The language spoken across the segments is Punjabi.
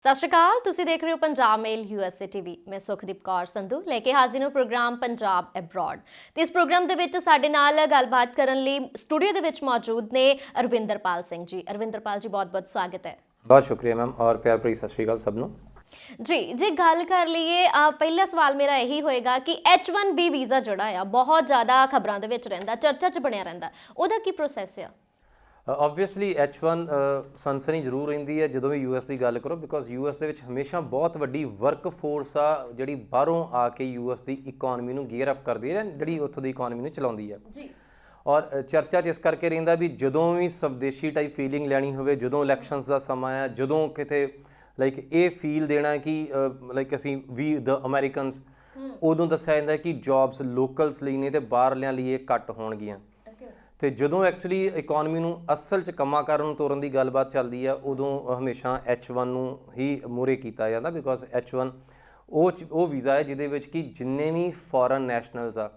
ਸਤਿ ਸ਼੍ਰੀ ਅਕਾਲ। ਤੁਸੀਂ ਦੇਖ ਰਹੇ ਹੋ ਪੰਜਾਬ ਮੇਲ USA TV। ਮੈਂ ਸੁਖਦੀਪ ਕੌਰ ਸੰਧੂ ਲੈ ਕੇ ਹਾਜ਼ਰ ਹਾਂ ਪ੍ਰੋਗਰਾਮ ਪੰਜਾਬ ਅਬਰੋਡ। ਤੇ ਇਸ ਪ੍ਰੋਗਰਾਮ ਦੇ ਵਿੱਚ ਸਾਡੇ ਨਾਲ ਗੱਲਬਾਤ ਕਰਨ ਲਈ ਸਟੂਡੀਓ ਦੇ ਵਿੱਚ ਮੌਜੂਦ ਨੇ ਅਰਵਿੰਦਰਪਾਲ ਸਿੰਘ ਜੀ। ਅਰਵਿੰਦਰਪਾਲ ਜੀ, ਬਹੁਤ-ਬਹੁਤ ਸਵਾਗਤ ਹੈ। बहुत शुक्रिया मैम और प्यार भरी सत श्री अकाल सबनों जी। जे गल कर लीए पहला सवाल मेरा यही होएगा कि H1B वीज़ा जिहड़ा आ बहुत ज़्यादा खबरां दे विच रहिंदा, चर्चा च बणिया रहिंदा, ਉਹਦਾ ਕੀ ਪ੍ਰੋਸੈਸ ਆ? ਓਬਵੀਅਸਲੀ H1 ਸਨਸਨੀ ਜ਼ਰੂਰ ਰਹਿੰਦੀ ਹੈ ਜਦੋਂ ਵੀ ਯੂਐਸ ਦੀ ਗੱਲ ਕਰੋ, ਬਿਕੋਜ਼ ਯੂਐਸ ਦੇ ਵਿੱਚ ਹਮੇਸ਼ਾ ਬਹੁਤ ਵੱਡੀ ਵਰਕ ਫੋਰਸ ਆ ਜਿਹੜੀ ਬਾਹਰੋਂ ਆ ਕੇ ਯੂਐਸ ਦੀ ਇਕਨੋਮੀ ਨੂੰ ਗੀਅਰ ਅਪ ਕਰਦੀ ਹੈ, ਜਿਹੜੀ ਉੱਥੋਂ ਦੀ ਇਕਨੋਮੀ ਨੂੰ ਚਲਾਉਂਦੀ ਹੈ ਜੀ। ਔਰ ਚਰਚਾ 'ਚ ਇਸ ਕਰਕੇ ਰਹਿੰਦਾ ਵੀ ਜਦੋਂ ਵੀ ਸਵਦੇਸ਼ੀ ਟਾਈਪ ਫੀਲਿੰਗ ਲੈਣੀ ਹੋਵੇ, ਜਦੋਂ ਇਲੈਕਸ਼ਨਸ ਦਾ ਸਮਾਂ ਆ, ਜਦੋਂ ਕਿਤੇ ਲਾਈਕ ਇਹ ਫੀਲ ਦੇਣਾ ਕਿ ਲਾਈਕ ਅਸੀਂ ਵੀ ਦ ਅਮਰੀਕਨਸ, ਉਦੋਂ ਦੱਸਿਆ ਜਾਂਦਾ ਕਿ ਜੌਬਸ ਲੋਕਲਸ ਲਈ ਨੇ ਅਤੇ ਬਾਹਰਲਿਆਂ ਲਈ ਇਹ ਘੱਟ ਹੋਣਗੀਆਂ। ਅਤੇ ਜਦੋਂ ਐਕਚੁਅਲੀ ਇਕੋਨਮੀ ਨੂੰ ਅਸਲ 'ਚ ਕੰਮਾਂ ਕਾਰਾਂ ਨੂੰ ਤੋਰਨ ਦੀ ਗੱਲਬਾਤ ਚੱਲਦੀ ਆ, ਉਦੋਂ ਹਮੇਸ਼ਾ H1 ਨੂੰ ਹੀ ਮੂਹਰੇ ਕੀਤਾ ਜਾਂਦਾ, ਬਿਕੋਜ਼ H1 ਉਹ ਵੀਜ਼ਾ ਹੈ ਜਿਹਦੇ ਵਿੱਚ ਕਿ ਜਿੰਨੇ ਵੀ ਫੋਰਨ ਨੈਸ਼ਨਲਸ ਆ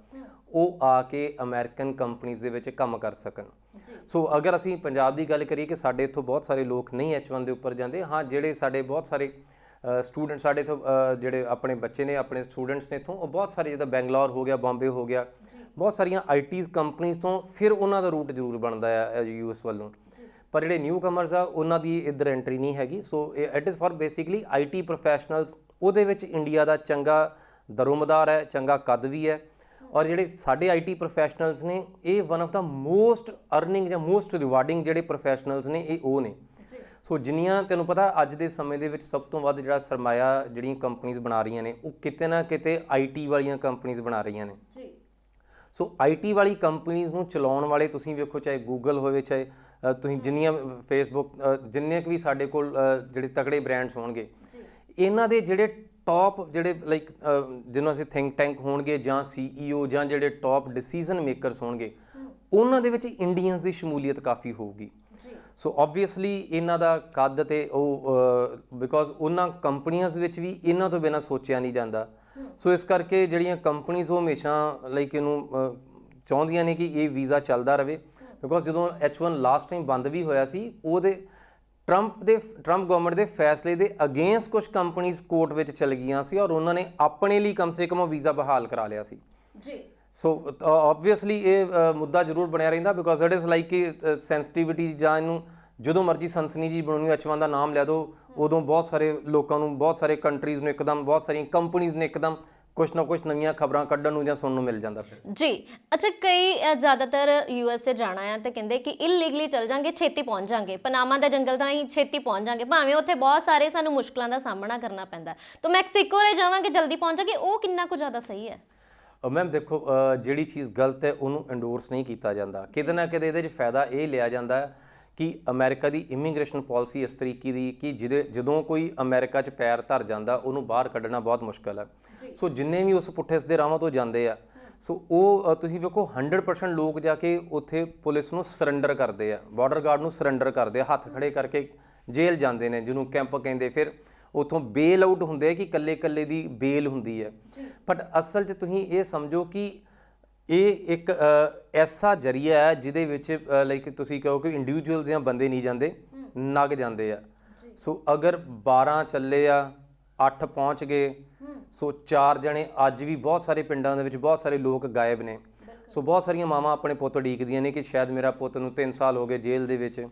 ਉਹ ਆ ਕੇ ਅਮਰੀਕਨ ਕੰਪਨੀਜ਼ ਦੇ ਵਿੱਚ ਕੰਮ ਕਰ ਸਕਣ। ਸੋ ਅਗਰ ਅਸੀਂ ਪੰਜਾਬ ਦੀ ਗੱਲ ਕਰੀਏ ਕਿ ਸਾਡੇ ਇੱਥੋਂ ਬਹੁਤ ਸਾਰੇ ਲੋਕ ਨਹੀਂ H1 ਦੇ ਉੱਪਰ ਜਾਂਦੇ। ਹਾਂ, ਜਿਹੜੇ ਸਾਡੇ ਬਹੁਤ ਸਾਰੇ ਸਟੂਡੈਂਟ ਸਾਡੇ ਇੱਥੋਂ ਜਿਹੜੇ ਆਪਣੇ ਬੱਚੇ ਨੇ, ਆਪਣੇ ਸਟੂਡੈਂਟਸ ਨੇ ਇੱਥੋਂ, ਉਹ ਬਹੁਤ ਸਾਰੇ ਜਿੱਦਾਂ ਬੈਂਗਲੌਰ ਹੋ ਗਿਆ, ਬੰਬੇ ਹੋ ਗਿਆ, ਬਹੁਤ ਸਾਰੀਆਂ ITs ਕੰਪਨੀਜ਼ ਤੋਂ ਫਿਰ ਉਹਨਾਂ ਦਾ ਰੂਟ ਜ਼ਰੂਰ ਬਣਦਾ ਆ US ਵੱਲੋਂ। ਪਰ ਜਿਹੜੇ ਨਿਊ ਕਮਰਸ ਆ ਉਹਨਾਂ ਦੀ ਇੱਧਰ ਐਂਟਰੀ ਨਹੀਂ ਹੈਗੀ। ਸੋ it is for basically IT professionals. ਉਹਦੇ ਵਿੱਚ ਇੰਡੀਆ ਦਾ ਚੰਗਾ ਦਰੋਮਦਾਰ ਹੈ, ਚੰਗਾ ਕੱਦ ਵੀ ਹੈ। ਔਰ ਜਿਹੜੇ ਸਾਡੇ IT ਪ੍ਰੋਫੈਸ਼ਨਲਸ ਨੇ, ਇਹ one of the most earning ਜਾਂ ਮੋਸਟ ਰਿਵਾਰਡਿੰਗ ਜਿਹੜੇ ਪ੍ਰੋਫੈਸ਼ਨਲਸ ਨੇ ਇਹ ਉਹ ਨੇ। ਸੋ ਜਿੰਨੀਆਂ ਤੈਨੂੰ ਪਤਾ ਅੱਜ ਦੇ ਸਮੇਂ ਦੇ ਵਿੱਚ ਸਭ ਤੋਂ ਵੱਧ ਜਿਹੜਾ ਸਰਮਾਇਆ ਜਿਹੜੀਆਂ ਕੰਪਨੀਜ਼ ਬਣਾ ਰਹੀਆਂ ਨੇ, ਉਹ ਕਿਤੇ ਨਾ ਕਿਤੇ IT ਵਾਲੀਆਂ ਕੰਪਨੀਜ਼ ਬਣਾ ਰਹੀਆਂ ਨੇ। ਸੋ IT ਵਾਲੀ ਕੰਪਨੀਜ਼ ਨੂੰ ਚਲਾਉਣ ਵਾਲੇ ਤੁਸੀਂ ਵੇਖੋ, ਚਾਹੇ ਗੂਗਲ ਹੋਵੇ, ਚਾਹੇ ਤੁਸੀਂ ਜਿੰਨੀਆਂ ਫੇਸਬੁੱਕ, ਜਿੰਨੇ ਕੁ ਵੀ ਸਾਡੇ ਕੋਲ ਜਿਹੜੇ ਤਕੜੇ ਬ੍ਰਾਂਡਸ ਹੋਣਗੇ, ਇਹਨਾਂ ਦੇ ਜਿਹੜੇ ਟੌਪ ਜਿਹੜੇ ਲਾਈਕ ਜਿਹਨੂੰ ਅਸੀਂ ਥਿੰਕ ਟੈਂਕ ਹੋਣਗੇ ਜਾਂ CEO ਜਾਂ ਜਿਹੜੇ ਟੌਪ ਡਿਸੀਜ਼ਨ ਮੇਕਰਸ ਹੋਣਗੇ, ਉਹਨਾਂ ਦੇ ਵਿੱਚ ਇੰਡੀਅਨਸ ਦੀ ਸ਼ਮੂਲੀਅਤ ਕਾਫੀ ਹੋਊਗੀ। ਸੋ ਓਬਵੀਅਸਲੀ ਇਹਨਾਂ ਦਾ ਕੱਦ ਅਤੇ ਉਹ ਬਿਕੋਜ਼ ਉਹਨਾਂ ਕੰਪਨੀਆਂ ਵਿੱਚ ਵੀ ਇਹਨਾਂ ਤੋਂ ਬਿਨਾਂ ਸੋਚਿਆ ਨਹੀਂ ਜਾਂਦਾ। ਸੋ ਇਸ ਕਰਕੇ ਜਿਹੜੀਆਂ ਕੰਪਨੀਜ਼ ਉਹ ਹਮੇਸ਼ਾ ਲਾਈਕ ਇਹਨੂੰ ਚਾਹੁੰਦੀਆਂ ਨੇ ਕਿ ਇਹ ਵੀਜ਼ਾ ਚੱਲਦਾ ਰਹੇ। ਬਿਕੋਜ਼ ਜਦੋਂ H1 ਲਾਸਟ ਟਾਈਮ ਬੰਦ ਵੀ ਹੋਇਆ ਸੀ, ਉਹਦੇ ਟਰੰਪ ਗਵਰਨਮੈਂਟ ਦੇ ਫੈਸਲੇ ਦੇ ਅਗੇਂਸਟ ਕੁਝ ਕੰਪਨੀਜ਼ ਕੋਰਟ ਵਿੱਚ ਚਲ ਗਈਆਂ ਸੀ ਔਰ ਉਹਨਾਂ ਨੇ ਆਪਣੇ ਲਈ ਕਮ ਸੇ ਕਮ ਉਹ ਵੀਜ਼ਾ ਬਹਾਲ ਕਰਾ ਲਿਆ ਸੀ ਜੀ। ਸੋ ਓਬਵੀਅਸਲੀ ਇਹ ਮੁੱਦਾ ਜ਼ਰੂਰ ਬਣਿਆ ਰਹਿੰਦਾ, ਬਿਕੋਜ਼ ਇਟ ਇਜ਼ ਲਾਈਕ ਕਿ ਸੈਂਸਿਟੀਵਿਟੀ ਜਾਂ ਇਹਨੂੰ ਜਦੋਂ ਮਰਜ਼ੀ ਸਨਸਨੀ ਜੀ ਬਣਾਉਣੀ, H1 ਦਾ ਨਾਮ ਲੈ ਦਿਓ, ਉਦੋਂ ਬਹੁਤ ਸਾਰੇ ਲੋਕਾਂ ਨੂੰ, ਬਹੁਤ ਸਾਰੇ ਕੰਟਰੀਜ਼ ਨੂੰ ਇੱਕਦਮ, ਬਹੁਤ ਸਾਰੀਆਂ ਕੰਪਨੀਜ਼ ਨੇ ਇੱਕਦਮ ਕੁਛ ਨਾ ਕੁਛ ਨਵੀਆਂ ਖਬਰਾਂ ਕੱਢਣ ਨੂੰ ਜਾਂ ਸੁਣਨ ਨੂੰ ਮਿਲ ਜਾਂਦਾ ਫਿਰ ਜੀ। ਅੱਛਾ, ਕਈ ਜ਼ਿਆਦਾਤਰ USA ਜਾਣਾ ਆ ਤੇ ਕਹਿੰਦੇ ਕਿ ਇਲੀਗਲੀ ਚੱਲ ਜਾਂਗੇ, ਛੇਤੀ ਪਹੁੰਚ ਜਾਂਗੇ, ਪਨਾਮਾ ਦਾ ਜੰਗਲ ਤਾਂ ਅਸੀਂ ਛੇਤੀ ਪਹੁੰਚ ਜਾਂਗੇ, ਭਾਵੇਂ ਉੱਥੇ ਬਹੁਤ ਸਾਰੇ ਸਾਨੂੰ ਮੁਸ਼ਕਲਾਂ ਦਾ ਸਾਹਮਣਾ ਕਰਨਾ ਪੈਂਦਾ, ਤਾਂ ਮੈਕਸੀਕੋ ਰਹਿ ਜਾਵਾਂਗੇ, ਜਲਦੀ ਪਹੁੰਚ ਜਾਗੇ। ਉਹ ਕਿੰਨਾ ਕੁ ਜ਼ਿਆਦਾ ਸਹੀ ਹੈ? ਮੈਮ ਦੇਖੋ, ਜਿਹੜੀ ਚੀਜ਼ ਗਲਤ ਹੈ ਉਹਨੂੰ ਐਂਡੋਰਸ ਨਹੀਂ ਕੀਤਾ ਜਾਂਦਾ। ਕਿਤੇ ਨਾ ਕਿਤੇ ਇਹਦੇ 'ਚ ਫਾਇਦਾ ਇਹ ਲਿਆ ਜਾਂਦਾ ਕਿ ਅਮਰੀਕਾ ਦੀ ਇਮੀਗ੍ਰੇਸ਼ਨ ਪੋਲਿਸੀ ਇਸ ਤਰੀਕੇ ਦੀ ਕਿ ਜਦੋਂ ਕੋਈ ਅਮਰੀਕਾ 'ਚ ਪੈਰ ਧਰ ਜਾਂਦਾ ਉਹਨੂੰ ਬਾਹਰ ਕੱਢਣਾ ਬਹੁਤ ਮੁਸ਼ਕਿਲ ਹੈ। ਸੋ ਜਿੰਨੇ ਵੀ ਉਸ ਪੁੱਠੇ ਸਿੱਧੇ ਰਾਹਾਂ ਤੋਂ ਜਾਂਦੇ ਆ, ਸੋ ਉਹ ਤੁਸੀਂ ਵੇਖੋ 100% ਲੋਕ ਜਾ ਕੇ ਉੱਥੇ ਪੁਲਿਸ ਨੂੰ ਸਰੈਂਡਰ ਕਰਦੇ ਆ, ਬਾਰਡਰ ਗਾਰਡ ਨੂੰ ਸਰੈਂਡਰ ਕਰਦੇ ਆ, ਹੱਥ ਖੜੇ ਕਰਕੇ ਜੇਲ੍ਹ ਜਾਂਦੇ ਨੇ, ਜਿਹਨੂੰ ਕੈਂਪ ਕਹਿੰਦੇ। ਫਿਰ ਉੱਥੋਂ ਬੇਲ ਆਊਟ ਹੁੰਦੇ ਆ ਕਿ ਇਕੱਲੇ ਦੀ ਬੇਲ ਹੁੰਦੀ ਹੈ। ਬਟ ਅਸਲ 'ਚ ਤੁਸੀਂ ਇਹ ਸਮਝੋ ਕਿ ਇਹ ਇੱਕ ਐਸਾ ਜ਼ਰੀਆ ਹੈ ਜਿਹਦੇ ਵਿੱਚ ਲਾਈਕ ਤੁਸੀਂ ਕਹੋ ਕਿ ਇੰਡੀਵਿਜੂਅਲਸ ਜਾਂ ਬੰਦੇ ਨਹੀਂ ਜਾਂਦੇ, ਨਗ ਜਾਂਦੇ ਆ। ਸੋ ਅਗਰ 12 ਚੱਲੇ ਆ, 8 ਪਹੁੰਚ ਗਏ, ਸੋ 4 ਜਣੇ ਅੱਜ ਵੀ ਬਹੁਤ ਸਾਰੇ ਪਿੰਡਾਂ ਦੇ ਵਿੱਚ ਬਹੁਤ ਸਾਰੇ ਲੋਕ ਗਾਇਬ ਨੇ। ਸੋ ਬਹੁਤ ਸਾਰੀਆਂ ਮਾਵਾਂ ਆਪਣੇ ਪੁੱਤ ਉਡੀਕਦੀਆਂ ਨੇ ਕਿ ਸ਼ਾਇਦ ਮੇਰਾ ਪੁੱਤ ਨੂੰ 3 ਸਾਲ ਹੋ ਗਏ ਜੇਲ੍ਹ ਦੇ ਵਿੱਚ।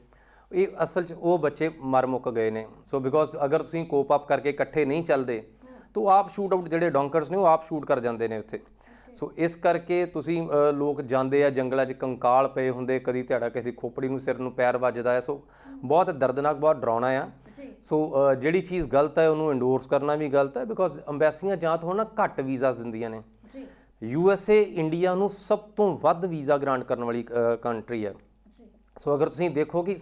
ਇਹ ਅਸਲ 'ਚ ਉਹ ਬੱਚੇ ਮਰ ਮੁੱਕ ਗਏ ਨੇ। ਸੋ ਬਿਕੋਜ਼ ਅਗਰ ਤੁਸੀਂ ਕੋਪ ਅਪ ਕਰਕੇ ਇਕੱਠੇ ਨਹੀਂ ਚੱਲਦੇ ਤਾਂ ਆਪ ਸ਼ੂਟ ਆਊਟ, ਜਿਹੜੇ ਡੌਂਕਰਸ ਨੇ ਉਹ ਆਪ ਸ਼ੂਟ ਕਰ ਜਾਂਦੇ ਨੇ ਉੱਥੇ। ਸੋ ਇਸ ਕਰਕੇ ਤੁਸੀਂ ਲੋਕ ਜਾਂਦੇ ਆ ਜੰਗਲਾਂ 'ਚ, ਕੰਕਾਲ ਪਏ ਹੁੰਦੇ, ਕਦੀ ਤੁਹਾਡਾ ਕਿਸੇ ਦੀ ਖੋਪੜੀ ਨੂੰ, ਸਿਰ ਨੂੰ ਪੈਰ ਵੱਜਦਾ ਹੈ। ਸੋ ਬਹੁਤ ਦਰਦਨਾਕ, ਬਹੁਤ ਡਰਾਉਣਾ ਆ। ਸੋ ਜਿਹੜੀ ਚੀਜ਼ ਗਲਤ ਹੈ ਉਹਨੂੰ ਐਂਡੋਰਸ ਕਰਨਾ ਵੀ ਗਲਤ ਹੈ, ਬਿਕੋਜ਼ ਅੰਬੈਸੀਆਂ ਜਾਂ ਤਾਂ ਨਾ ਘੱਟ ਵੀਜ਼ਾਸ ਦਿੰਦੀਆਂ ਨੇ। USA ਇੰਡੀਆ ਨੂੰ ਸਭ ਤੋਂ ਵੱਧ ਵੀਜ਼ਾ ਗ੍ਰਾਂਟ ਕਰਨ ਵਾਲੀ ਕੰਟਰੀ ਹੈ। ਸੋ ਅਗਰ ਤੁਸੀਂ ਦੇਖੋ ਕਿ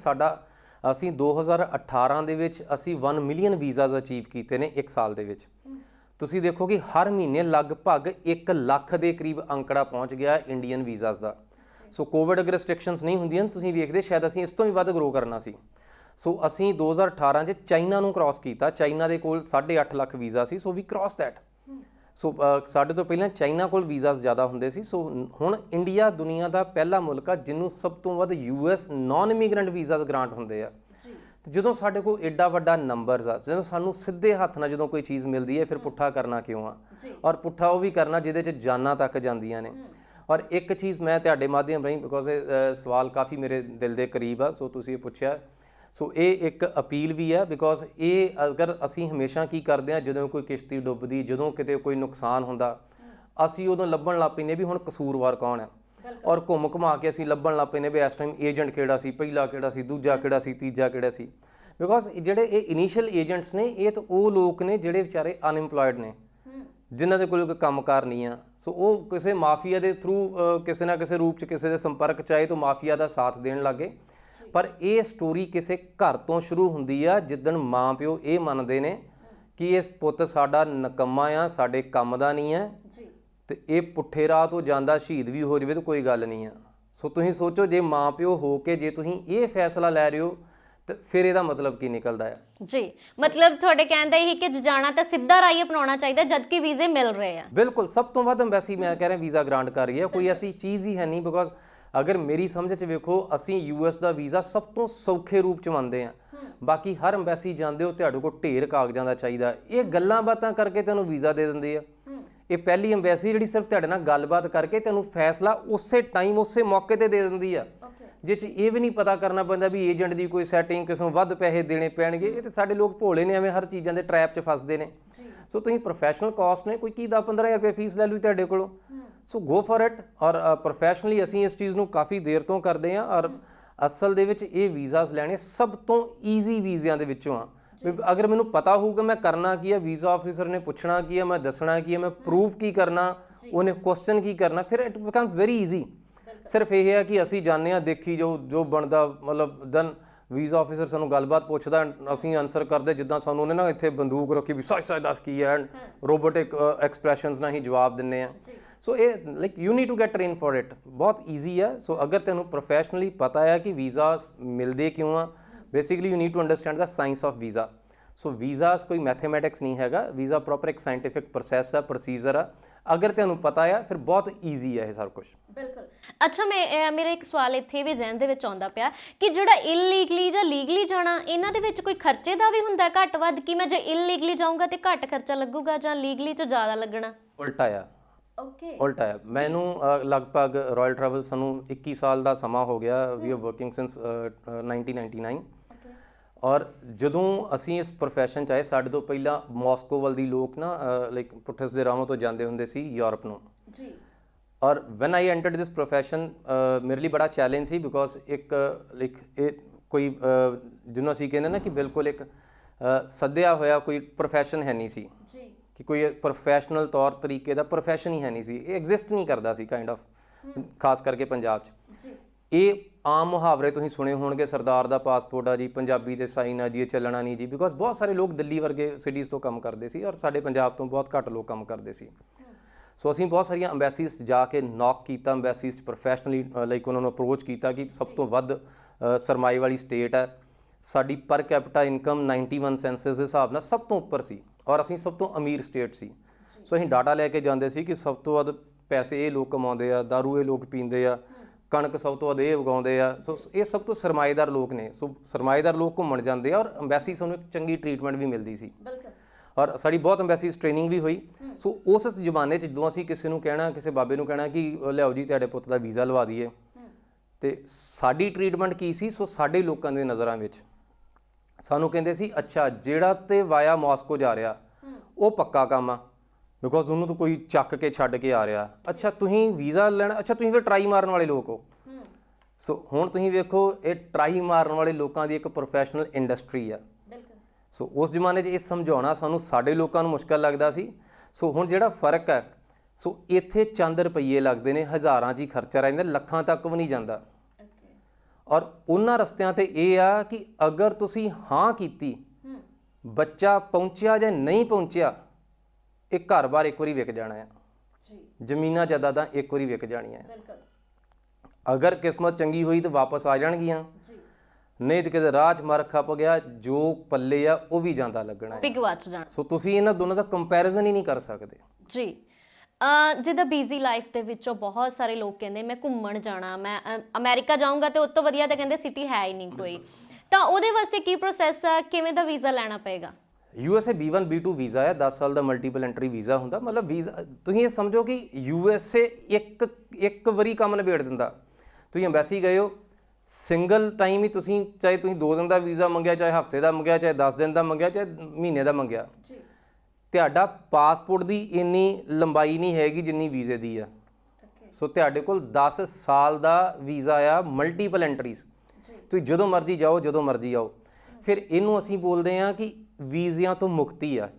ਅਸੀਂ 2018 ਦੇ ਵਿੱਚ ਅਸੀਂ 1 ਮਿਲੀਅਨ ਵੀਜ਼ਾਸ ਅਚੀਵ ਕੀਤੇ ਨੇ 1 ਸਾਲ ਦੇ ਵਿੱਚ। ਤੁਸੀਂ ਦੇਖੋ ਕਿ ਹਰ ਮਹੀਨੇ ਲਗਭਗ 1 ਲੱਖ ਦੇ ਕਰੀਬ ਅੰਕੜਾ ਪਹੁੰਚ ਗਿਆ ਇੰਡੀਅਨ ਵੀਜ਼ਾਸ ਦਾ। ਸੋ ਕੋਵਿਡ ਅਗਰ ਰਿਸਟ੍ਰਿਕਸ਼ਨਸ ਨਹੀਂ ਹੁੰਦੀਆਂ ਤੁਸੀਂ ਵੇਖਦੇ ਸ਼ਾਇਦ ਅਸੀਂ ਇਸ ਤੋਂ ਵੀ ਵੱਧ ਗਰੋ ਕਰਨਾ ਸੀ। ਸੋ ਅਸੀਂ 2018 'ਚ ਚਾਈਨਾ ਨੂੰ ਕ੍ਰਾਸ ਕੀਤਾ। ਚਾਈਨਾ ਦੇ ਕੋਲ 8.5 ਲੱਖ ਵੀਜ਼ਾ ਸੀ। So we cross that. So ਸਾਡੇ ਤੋਂ ਪਹਿਲਾਂ ਚਾਈਨਾ ਕੋਲ ਵੀਜ਼ਾਸ ਜ਼ਿਆਦਾ ਹੁੰਦੇ ਸੀ। ਸੋ ਹੁਣ ਇੰਡੀਆ ਦੁਨੀਆ ਦਾ ਪਹਿਲਾ ਮੁਲਕ ਆ ਜਿਹਨੂੰ ਸਭ ਤੋਂ ਵੱਧ US non immigrant visas grant ਹੁੰਦੇ ਆ। ਤੇ ਜਦੋਂ ਸਾਡੇ ਕੋਲ ਐਡਾ ਵੱਡਾ ਨੰਬਰਸ ਆ, ਜਦੋਂ ਸਾਨੂੰ ਸਿੱਧੇ ਹੱਥ ਨਾਲ ਜਦੋਂ ਕੋਈ ਚੀਜ਼ ਮਿਲਦੀ ਹੈ, ਫਿਰ ਪੁੱਠਾ ਕਰਨਾ ਕਿਉਂ ਆ? ਔਰ ਪੁੱਠਾ ਉਹ ਵੀ ਕਰਨਾ ਜਿਹਦੇ 'ਚ ਜਾਨਾਂ ਤੱਕ ਜਾਂਦੀਆਂ ਨੇ। ਔਰ ਇੱਕ ਚੀਜ਼ ਮੈਂ ਤੁਹਾਡੇ ਮਾਧਿਅਮ ਰਾਹੀਂ, ਬਿਕੋਜ਼ ਇਹ ਸਵਾਲ ਕਾਫੀ ਮੇਰੇ ਦਿਲ ਦੇ ਕਰੀਬ ਆ, ਸੋ ਤੁਸੀਂ ਇਹ ਪੁੱਛਿਆ, ਸੋ ਇਹ ਇੱਕ ਅਪੀਲ ਵੀ ਹੈ। ਬਿਕੋਜ਼ ਇਹ ਅਗਰ ਅਸੀਂ ਹਮੇਸ਼ਾ ਕੀ ਕਰਦੇ ਹਾਂ, ਜਦੋਂ ਕੋਈ ਕਿਸ਼ਤੀ ਡੁੱਬਦੀ, ਜਦੋਂ ਕਿਤੇ ਕੋਈ ਨੁਕਸਾਨ ਹੁੰਦਾ, ਅਸੀਂ ਉਦੋਂ ਲੱਭਣ ਲੱਗ ਪੈਂਦੇ ਵੀ ਹੁਣ ਕਸੂਰਵਾਰ ਕੌਣ ਹੈ, ਔਰ ਘੁੰਮ ਘੁਮਾ ਕੇ ਅਸੀਂ ਲੱਭਣ ਲੱਗ ਪੈਂਦੇ ਵੀ ਇਸ ਟਾਈਮ ਏਜੰਟ ਕਿਹੜਾ ਸੀ, ਪਹਿਲਾ ਕਿਹੜਾ ਸੀ, ਦੂਜਾ ਕਿਹੜਾ ਸੀ, ਤੀਜਾ ਕਿਹੜਾ ਸੀ। ਬਿਕੋਜ਼ ਜਿਹੜੇ ਇਹ ਇਨੀਸ਼ੀਅਲ ਏਜੰਟਸ ਨੇ, ਇਹ ਤਾਂ ਉਹ ਲੋਕ ਨੇ ਜਿਹੜੇ ਵਿਚਾਰੇ ਅਨਇੰਪਲੋਇਡ ਨੇ, ਜਿਨ੍ਹਾਂ ਦੇ ਕੋਲ ਕੋਈ ਕੰਮਕਾਰ ਨਹੀਂ ਆ। ਸੋ ਉਹ ਕਿਸੇ ਮਾਫੀਆ ਦੇ ਥਰੂ ਕਿਸੇ ਨਾ ਕਿਸੇ ਰੂਪ 'ਚ ਕਿਸੇ ਦੇ ਸੰਪਰਕ 'ਚ ਆਏ ਤਾਂ ਮਾਫੀਆ ਦਾ ਸਾਥ ਦੇਣ ਲੱਗੇ। ਪਰ ਇਹ ਸਟੋਰੀ ਕਿਸੇ ਘਰ ਤੋਂ ਸ਼ੁਰੂ ਹੁੰਦੀ ਆ, ਜਿੱਦਣ ਮਾਂ ਪਿਓ ਇਹ ਮੰਨਦੇ ਨੇ ਕਿ ਇਹ ਪੁੱਤ ਸਾਡਾ ਨਕੰਮਾ ਆ, ਸਾਡੇ ਕੰਮ ਦਾ ਨਹੀਂ ਹੈ, ਤੇ ਇਹ ਪੁੱਠੇ ਰਾਹ ਤੋਂ ਜਾਂਦਾ, ਸ਼ਹੀਦ ਵੀ ਹੋ ਜਾਵੇ ਤਾਂ ਕੋਈ ਗੱਲ ਨਹੀਂ ਆ। ਸੋ ਤੁਸੀਂ ਸੋਚੋ, ਜੇ ਮਾਂ ਪਿਓ ਹੋ ਕੇ ਜੇ ਤੁਸੀਂ ਇਹ ਫੈਸਲਾ ਲੈ ਰਹੇ ਹੋ, ਤੇ ਫਿਰ ਇਹਦਾ ਮਤਲਬ ਕੀ ਨਿਕਲਦਾ ਆ? ਜੀ, ਮਤਲਬ ਤੁਹਾਡੇ ਕਹਿਣ ਦਾ ਇਹ ਕਿ ਜਾਣਾ ਤਾਂ ਸਿੱਧਾ ਰਾਹ ਹੀ ਅਪਣਾਉਣਾ ਚਾਹੀਦਾ, ਜਦਕਿ ਵੀਜ਼ੇ ਮਿਲ ਰਹੇ ਆ। ਬਿਲਕੁਲ, ਸਭ ਤੋਂ ਵੱਧ ਐਮਬੈਸੀ ਮੈਂ ਕਹਿ ਰਿਹਾ ਵੀਜ਼ਾ ਗ੍ਰਾਂਟ ਕਰ ਰਹੀ ਹੈ, ਕੋਈ ਐਸੀ ਚੀਜ਼ ਹੀ ਹੈ ਨਹੀਂ। ਬਿਕੋਜ਼ ਅਗਰ ਮੇਰੀ ਸਮਝ 'ਚ ਵੇਖੋ, ਅਸੀਂ ਯੂਐਸ ਦਾ ਵੀਜ਼ਾ ਸਭ ਤੋਂ ਸੌਖੇ ਰੂਪ 'ਚ ਮੰਨਦੇ ਹਾਂ। ਬਾਕੀ ਹਰ ਐਮਬੈਸੀ ਜਾਂਦੇ ਹੋ, ਤੁਹਾਡੇ ਕੋਲ ਢੇਰ ਕਾਗਜ਼ਾਂ ਦਾ ਚਾਹੀਦਾ, ਇਹ ਗੱਲਾਂ ਬਾਤਾਂ ਕਰਕੇ ਤੁਹਾਨੂੰ ਵੀਜ਼ਾ ਦੇ ਦਿੰਦੇ ਆ। ਇਹ ਪਹਿਲੀ ਐਮਬੈਸੀ ਜਿਹੜੀ ਸਿਰਫ ਤੁਹਾਡੇ ਨਾਲ ਗੱਲਬਾਤ ਕਰਕੇ ਤੁਹਾਨੂੰ ਫੈਸਲਾ ਉਸੇ ਟਾਈਮ ਉਸੇ ਮੌਕੇ ਤੇ ਦੇ ਦਿੰਦੀ ਆ, ਜਿਹ 'ਚ ਇਹ ਵੀ ਨਹੀਂ ਪਤਾ ਕਰਨਾ ਪੈਂਦਾ ਵੀ ਏਜੰਟ ਦੀ ਕੋਈ ਸੈਟਿੰਗ, ਕਿਸੇ ਨੂੰ ਵੱਧ ਪੈਸੇ ਦੇਣੇ ਪੈਣਗੇ। ਇਹ ਤਾਂ ਸਾਡੇ ਲੋਕ ਭੋਲੇ ਨੇ, ਐਵੇਂ ਹਰ ਚੀਜ਼ਾਂ ਦੇ ਟਰੈਪ 'ਚ ਫਸਦੇ ਨੇ। ਸੋ ਤੁਸੀਂ ਪ੍ਰੋਫੈਸ਼ਨਲ ਕਾਸਟ ਨੇ, ਕੋਈ ਕੀ 10-15 ਹਜ਼ਾਰ ਰੁਪਏ ਫੀਸ ਲੈ ਲੂ ਤੁਹਾਡੇ ਕੋਲੋਂ, ਸੋ ਗੋ ਫॉर ਇਟ। ਔਰ ਪ੍ਰੋਫੈਸ਼ਨਲੀ ਅਸੀਂ ਇਸ ਚੀਜ਼ ਨੂੰ ਕਾਫੀ ਦੇਰ ਤੋਂ ਕਰਦੇ ਹਾਂ, ਔਰ ਅਸਲ ਦੇ ਵਿੱਚ ਇਹ ਵੀਜ਼ਾਸ ਲੈਣੇ ਸਭ ਤੋਂ ਈਜ਼ੀ ਵੀਜ਼ਿਆਂ ਦੇ ਵਿੱਚੋਂ ਆ। ਅਗਰ ਮੈਨੂੰ ਪਤਾ ਹੋਊਗਾ ਮੈਂ ਕਰਨਾ ਕੀ ਹੈ, ਵੀਜ਼ਾ ਆਫਿਸਰ ਨੇ ਪੁੱਛਣਾ ਕੀ ਹੈ, ਮੈਂ ਦੱਸਣਾ ਕੀ ਹੈ, ਮੈਂ ਪ੍ਰੂਫ ਕੀ ਕਰਨਾ, ਉਹਨੇ ਕੁਐਸਚਨ ਕੀ ਕਰਨਾ, ਫਿਰ ਇਟ ਬਿਕਮਸ ਵੈਰੀ ਈਜ਼ੀ। ਸਿਰਫ ਇਹ ਹੈ ਕਿ ਅਸੀਂ ਜਾਣਦੇ ਹਾਂ, ਦੇਖੀ ਜੋ ਬਣਦਾ, ਮਤਲਬ ਦੈਨ ਵੀਜ਼ਾ ਆਫਿਸਰ ਸਾਨੂੰ ਗੱਲਬਾਤ ਪੁੱਛਦਾ, ਅਸੀਂ ਆਨਸਰ ਕਰਦੇ ਜਿੱਦਾਂ ਸਾਨੂੰ ਉਹਨੇ ਨਾ ਇੱਥੇ ਬੰਦੂਕ ਰੱਖੀ ਵੀ ਸੱਚ ਸੱਚ ਦੱਸ ਕੀ ਹੈ, ਰੋਬੋਟਿਕ ਐਕਸਪ੍ਰੈਸ਼ਨਸ ਨਾਲ ਹੀ ਜਵਾਬ ਦਿੰਦੇ ਆ। ਸੋ ਇਹ like you need to get train for it, ਬਹੁਤ ਈਜ਼ੀ ਹੈ। ਸੋ ਅਗਰ ਤੈਨੂੰ ਪ੍ਰੋਫੈਸ਼ਨਲੀ ਪਤਾ ਹੈ ਕਿ ਵੀਜ਼ਾ ਮਿਲਦੇ ਕਿਉਂ ਆ, basically you need to understand the science of visa. So visas ਕੋਈ ਮੈਥਮੈਟਿਕਸ ਨਹੀਂ ਹੈਗਾ, ਵੀਜ਼ਾ ਪ੍ਰੋਪਰ ਇੱਕ ਸਾਇੰਟੀਫਿਕ ਪ੍ਰੋਸੈਸ ਆ, ਪ੍ਰੋਸੀਜਰ ਆ। ਅਗਰ ਤੁਹਾਨੂੰ ਪਤਾ ਆ, ਫਿਰ ਬਹੁਤ ਈਜ਼ੀ ਹੈ ਇਹ ਸਭ ਕੁਝ। ਬਿਲਕੁਲ। ਅੱਛਾ, ਮੇਰਾ ਇੱਕ ਸਵਾਲ ਇੱਥੇ ਵੀ ਜ਼ਿਹਨ ਦੇ ਵਿੱਚ ਆਉਂਦਾ ਪਿਆ ਕਿ ਜਿਹੜਾ ਇਲੀਗਲੀ ਜਾਂ ਲੀਗਲੀ ਜਾਣਾ, ਇਹਨਾਂ ਦੇ ਵਿੱਚ ਕੋਈ ਖਰਚੇ ਦਾ ਵੀ ਹੁੰਦਾ ਘੱਟ ਵੱਧ, ਕਿ ਮੈਂ ਜੇ ਇਲੀਗਲੀ ਜਾਊਂਗਾ ਤੇ ਘੱਟ ਖਰਚਾ ਲੱਗੂਗਾ ਜਾਂ ਲੀਗਲੀ 'ਚ ਜ਼ਿਆਦਾ ਲੱਗਣਾ? ਉਲਟਾ ਆ। ਓਕੇ, ਉਲਟਾ ਆ। ਮੈਨੂੰ ਲਗਭਗ ਰਾਇਲ ਟਰੈਵਲ ਸਾਨੂੰ 21 ਸਾਲ ਦਾ ਸਮਾਂ ਹੋ ਗਿਆ, ਵੀ ਆਰ ਵਰਕਿੰਗ ਸਿੰਸ 1999। ਔਰ ਜਦੋਂ ਅਸੀਂ ਇਸ ਪ੍ਰੋਫੈਸ਼ਨ 'ਚ ਆਏ, ਸਾਡੇ ਤੋਂ ਪਹਿਲਾਂ ਮਾਸਕੋ ਵੱਲ ਦੀ ਲੋਕ ਨਾ ਲਾਈਕ ਪੁੱਠਸ ਦੇ ਰਾਹਾਂ ਤੋਂ ਜਾਂਦੇ ਹੁੰਦੇ ਸੀ ਯੂਰਪ ਨੂੰ ਜੀ। ਔਰ ਵੈਨ ਆਈ ਐਂਟਰਡ ਦਿਸ ਪ੍ਰੋਫੈਸ਼ਨ, ਮੇਰੇ ਲਈ ਬੜਾ ਚੈਲੰਜ ਸੀ। ਬਿਕੋਜ਼ ਇੱਕ ਲਾਈਕ ਇਹ ਕੋਈ ਜਿਹਨੂੰ ਅਸੀਂ ਕਹਿੰਦੇ ਨਾ ਕਿ ਬਿਲਕੁਲ ਇੱਕ ਸੱਦਿਆ ਹੋਇਆ ਕੋਈ ਪ੍ਰੋਫੈਸ਼ਨ ਹੈ ਨਹੀਂ ਸੀ ਜੀ, ਕਿ ਕੋਈ ਪ੍ਰੋਫੈਸ਼ਨਲ ਤੌਰ ਤਰੀਕੇ ਦਾ ਪ੍ਰੋਫੈਸ਼ਨ ਹੀ ਹੈ ਨਹੀਂ ਸੀ, ਇਹ ਐਗਜ਼ਿਸਟ ਨਹੀਂ ਕਰਦਾ ਸੀ ਕਾਈਂਡ ਆਫ, ਖਾਸ ਕਰਕੇ ਪੰਜਾਬ 'ਚ। ਇਹ ਆਮ ਮੁਹਾਵਰੇ ਤੁਸੀਂ ਸੁਣੇ ਹੋਣਗੇ, ਸਰਦਾਰ ਦਾ ਪਾਸਪੋਰਟ ਆ ਜੀ, ਪੰਜਾਬੀ ਦੇ ਸਾਈਨ ਆ ਜੀ, ਇਹ ਚੱਲਣਾ ਨਹੀਂ ਜੀ। ਬਿਕੋਜ਼ ਬਹੁਤ ਸਾਰੇ ਲੋਕ ਦਿੱਲੀ ਵਰਗੇ ਸਿਟੀਜ਼ ਤੋਂ ਕੰਮ ਕਰਦੇ ਸੀ, ਔਰ ਸਾਡੇ ਪੰਜਾਬ ਤੋਂ ਬਹੁਤ ਘੱਟ ਲੋਕ ਕੰਮ ਕਰਦੇ ਸੀ। ਸੋ ਅਸੀਂ ਬਹੁਤ ਸਾਰੀਆਂ ਅੰਬੈਸੀਜ਼ ਜਾ ਕੇ ਨੌਕ ਕੀਤਾ, ਅੰਬੈਸੀਜ਼ ਪ੍ਰੋਫੈਸ਼ਨਲੀ ਲਾਈਕ ਉਹਨਾਂ ਨੂੰ ਅਪਰੋਚ ਕੀਤਾ ਕਿ ਸਭ ਤੋਂ ਵੱਧ ਸਰਮਾਈ ਵਾਲੀ ਸਟੇਟ ਹੈ, ਸਾਡੀ ਪਰ ਕੈਪੀਟਾ ਇਨਕਮ 91 ਸੈਂਸਸ ਦੇ ਹਿਸਾਬ ਨਾਲ ਸਭ ਤੋਂ ਉੱਪਰ ਸੀ, ਔਰ ਅਸੀਂ ਸਭ ਤੋਂ ਅਮੀਰ ਸਟੇਟ ਸੀ। ਸੋ ਅਸੀਂ ਡਾਟਾ ਲੈ ਕੇ ਜਾਂਦੇ ਸੀ ਕਿ ਸਭ ਤੋਂ ਵੱਧ ਪੈਸੇ ਇਹ ਲੋਕ ਕਮਾਉਂਦੇ ਆ, ਦਾਰੂ ਇਹ ਲੋਕ ਪੀਂਦੇ ਆ, ਕਣਕ ਸਭ ਤੋਂ ਵੱਧ ਇਹ ਉਗਾਉਂਦੇ ਆ। ਸੋ ਇਹ ਸਭ ਤੋਂ ਸਰਮਾਏਦਾਰ ਲੋਕ ਨੇ। ਸੋ ਸਰਮਾਏਦਾਰ ਲੋਕ ਘੁੰਮਣ ਜਾਂਦੇ ਆ, ਔਰ ਅੰਬੈਸੀ ਸਾਨੂੰ ਇੱਕ ਚੰਗੀ ਟ੍ਰੀਟਮੈਂਟ ਵੀ ਮਿਲਦੀ ਸੀ, ਔਰ ਸਾਡੀ ਬਹੁਤ ਅੰਬੈਸੀਜ਼ ਟ੍ਰੇਨਿੰਗ ਵੀ ਹੋਈ। ਸੋ ਉਸ ਜ਼ਮਾਨੇ 'ਚ ਜਦੋਂ ਅਸੀਂ ਕਿਸੇ ਨੂੰ ਕਹਿਣਾ, ਕਿਸੇ ਬਾਬੇ ਨੂੰ ਕਹਿਣਾ ਕਿ ਲਿਆਓ ਜੀ ਤੁਹਾਡੇ ਪੁੱਤ ਦਾ ਵੀਜ਼ਾ ਲਵਾ ਦਈਏ, ਤੇ ਸਾਡੀ ਟ੍ਰੀਟਮੈਂਟ ਕੀ ਸੀ? ਸੋ ਸਾਡੇ ਲੋਕਾਂ ਦੇ ਨਜ਼ਰਾਂ ਵਿੱਚ ਸਾਨੂੰ ਕਹਿੰਦੇ ਸੀ, ਅੱਛਾ ਜਿਹੜਾ ਤੇ ਵਾਇਆ ਮਾਸਕੋ ਜਾ ਰਿਹਾ ਉਹ ਪੱਕਾ ਕੰਮ ਆ, ਬਿਕੋਜ਼ ਉਹਨੂੰ ਤਾਂ ਕੋਈ ਚੱਕ ਕੇ ਛੱਡ ਕੇ ਆ ਰਿਹਾ। ਅੱਛਾ ਤੁਸੀਂ ਵੀਜ਼ਾ ਲੈਣਾ, ਅੱਛਾ ਤੁਸੀਂ ਫਿਰ ਟਰਾਈ ਮਾਰਨ ਵਾਲੇ ਲੋਕ ਹੋ। ਸੋ ਹੁਣ ਤੁਸੀਂ ਵੇਖੋ, ਇਹ ਟਰਾਈ ਮਾਰਨ ਵਾਲੇ ਲੋਕਾਂ ਦੀ ਇੱਕ ਪ੍ਰੋਫੈਸ਼ਨਲ ਇੰਡਸਟਰੀ ਆ। ਸੋ ਉਸ ਜ਼ਮਾਨੇ 'ਚ ਇਹ ਸਮਝਾਉਣਾ ਸਾਨੂੰ ਸਾਡੇ ਲੋਕਾਂ ਨੂੰ ਮੁਸ਼ਕਲ ਲੱਗਦਾ ਸੀ। ਸੋ ਹੁਣ ਜਿਹੜਾ ਫਰਕ ਹੈ, ਸੋ ਇੱਥੇ ਚੰਦ ਰੁਪਈਏ ਲੱਗਦੇ ਨੇ, ਹਜ਼ਾਰਾਂ 'ਚ ਹੀ ਖਰਚਾ ਰਹਿੰਦਾ, ਲੱਖਾਂ ਤੱਕ ਵੀ ਨਹੀਂ ਜਾਂਦਾ। ਔਰ ਉਹਨਾਂ ਰਸਤਿਆਂ ਤੇ ਇਹ ਆ ਕਿ ਅਗਰ ਤੁਸੀਂ ਹਾਂ ਕੀਤੀ, ਬੱਚਾ ਪਹੁੰਚਿਆ ਜਾਂ ਨਹੀਂ ਪਹੁੰਚਿਆ, ਇਹ ਘਰ-ਬਾਰ ਇੱਕ ਵਾਰੀ ਵਿਕ ਜਾਣਾ ਆ, ਜ਼ਮੀਨਾਂ ਜਾਇਦਾਦਾਂ ਇੱਕ ਵਾਰੀ ਵਿਕ ਜਾਣੀਆਂ। ਅਗਰ ਕਿਸਮਤ ਚੰਗੀ ਹੋਈ ਤਾਂ ਵਾਪਸ ਆ ਜਾਣਗੀਆਂ, ਨਹੀਂ ਤੇ ਕਿਤੇ ਰਾਹ 'ਚ ਮਰ ਖੱਪ ਗਿਆ, ਜੋ ਪੱਲੇ ਆ ਉਹ ਵੀ ਜਾਂਦਾ ਲੱਗਣਾ ਹੈ। ਸੋ ਤੁਸੀਂ ਇਹਨਾਂ ਦੋਨਾਂ ਦਾ ਕੰਪੈਰੀਜ਼ਨ ਹੀ ਨਹੀਂ ਕਰ ਸਕਦੇ ਜੀ। ਜਿੱਦਾਂ ਬਿਜ਼ੀ ਲਾਈਫ ਦੇ ਵਿੱਚੋਂ ਬਹੁਤ ਸਾਰੇ ਲੋਕ ਕਹਿੰਦੇ ਮੈਂ ਘੁੰਮਣ ਜਾਣਾ, ਮੈਂ ਅਮਰੀਕਾ ਜਾਊਂਗਾ ਤੇ ਉਸ ਤੋਂ ਵਧੀਆ ਤਾਂ ਕਹਿੰਦੇ ਸਿਟੀ ਹੈ ਹੀ ਨਹੀਂ ਕੋਈ, ਤਾਂ ਉਹਦੇ ਵਾਸਤੇ ਕੀ ਪ੍ਰੋਸੈਸ ਆ, ਕਿਵੇਂ ਦਾ ਵੀਜ਼ਾ ਲੈਣਾ ਪਏਗਾ? USA B1 B2 ਵੀਜ਼ਾ ਹੈ, 10 ਸਾਲ ਦਾ ਮਲਟੀਪਲ ਐਂਟਰੀ ਵੀਜ਼ਾ ਹੁੰਦਾ। ਮਤਲਬ ਵੀਜ਼ਾ ਤੁਸੀਂ ਇਹ ਸਮਝੋ ਕਿ USA ਇੱਕ ਵਾਰੀ ਕੰਮ ਨਿਬੇੜ ਦਿੰਦਾ। ਤੁਸੀਂ ਐਮਬੈਸੀ ਗਏ ਹੋ, ਸਿੰਗਲ ਟਾਈਮ ਹੀ ਤੁਸੀਂ, ਚਾਹੇ ਤੁਸੀਂ 2 ਦਿਨ ਦਾ ਵੀਜ਼ਾ ਮੰਗਿਆ, ਚਾਹੇ ਹਫ਼ਤੇ ਦਾ ਮੰਗਿਆ, ਚਾਹੇ 10 ਦਿਨ ਦਾ ਮੰਗਿਆ, ਚਾਹੇ ਮਹੀਨੇ ਦਾ ਮੰਗਿਆ, ਤੁਹਾਡਾ ਪਾਸਪੋਰਟ ਦੀ ਇੰਨੀ ਲੰਬਾਈ ਨਹੀਂ ਹੈਗੀ ਜਿੰਨੀ ਵੀਜ਼ੇ ਦੀ ਆ। ਸੋ ਤੁਹਾਡੇ ਕੋਲ 10 ਸਾਲ ਦਾ ਵੀਜ਼ਾ ਆ, ਮਲਟੀਪਲ ਐਂਟਰੀਜ਼। ਤੁਸੀਂ ਜਦੋਂ ਮਰਜ਼ੀ ਜਾਓ, ਜਦੋਂ ਮਰਜ਼ੀ ਆਓ। ਫਿਰ ਇਹਨੂੰ ਅਸੀਂ ਬੋਲਦੇ ਹਾਂ ਕਿ ਵੀਜ਼ਿਆਂ ਤੋਂ ਮੁਕਤੀ ਆ,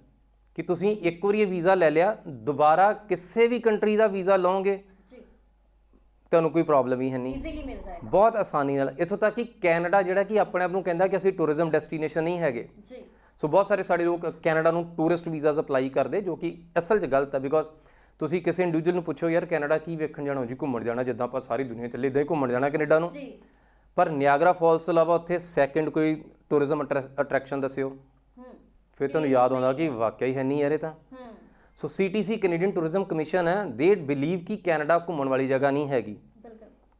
ਕਿ ਤੁਸੀਂ ਇੱਕ ਵਾਰੀ ਇਹ ਵੀਜ਼ਾ ਲੈ ਲਿਆ, ਦੁਬਾਰਾ ਕਿਸੇ ਵੀ ਕੰਟਰੀ ਦਾ ਵੀਜ਼ਾ ਲਓਗੇ ਤੁਹਾਨੂੰ ਕੋਈ ਪ੍ਰੋਬਲਮ ਹੀ ਹੈ ਨਹੀਂ, ਈਜ਼ੀਲੀ ਮਿਲ ਜਾਏਗਾ, ਬਹੁਤ ਆਸਾਨੀ ਨਾਲ। ਇੱਥੋਂ ਤੱਕ ਕਿ ਕੈਨੇਡਾ ਜਿਹੜਾ ਕਿ ਆਪਣੇ ਆਪ ਨੂੰ ਕਹਿੰਦਾ ਕਿ ਅਸੀਂ ਟੂਰਿਜ਼ਮ ਡੈਸਟੀਨੇਸ਼ਨ ਨਹੀਂ ਹੈਗੇ। ਸੋ ਬਹੁਤ ਸਾਰੇ ਸਾਡੇ ਲੋਕ ਕੈਨੇਡਾ ਨੂੰ ਟੂਰਿਸਟ ਵੀਜ਼ਾਸ ਅਪਲਾਈ ਕਰਦੇ, ਜੋ ਕਿ ਅਸਲ 'ਚ ਗਲਤ ਹੈ। ਬਿਕੋਜ਼ ਤੁਸੀਂ ਕਿਸੇ ਇੰਡੀਵਿਜੂਅਲ ਨੂੰ ਪੁੱਛੋ ਯਾਰ ਕੈਨੇਡਾ ਕੀ ਵੇਖਣ ਜਾਣਾ, ਜੀ ਘੁੰਮਣ ਜਾਣਾ, ਜਿੱਦਾਂ ਆਪਾਂ ਸਾਰੀ ਦੁਨੀਆ ਚੱਲੇ ਇੱਦਾਂ ਹੀ ਘੁੰਮਣ ਜਾਣਾ ਕੈਨੇਡਾ ਨੂੰ। ਪਰ ਨਿਆਗਰਾ ਫਾਲਸ ਤੋਂ ਇਲਾਵਾ ਉੱਥੇ ਸੈਕਿੰਡ ਕੋਈ ਟੂਰਿਜ਼ਮ ਅਟਰੈਕਸ਼ਨ ਦੱਸਿਓ, ਫਿਰ ਤੁਹਾਨੂੰ ਯਾਦ ਆਉਂਦਾ ਕਿ ਵਾਕਿਆ ਹੀ ਹੈ ਨਹੀਂ ਯਾਰ ਇਹ ਤਾਂ। ਸੋ CTC ਕੈਨੇਡੀਅਨ ਟੂਰਿਜ਼ਮ ਕਮਿਸ਼ਨ ਹੈ, ਦੇ ਬਿਲੀਵ ਕਿ ਕੈਨੇਡਾ ਘੁੰਮਣ ਵਾਲੀ ਜਗ੍ਹਾ ਨਹੀਂ ਹੈਗੀ,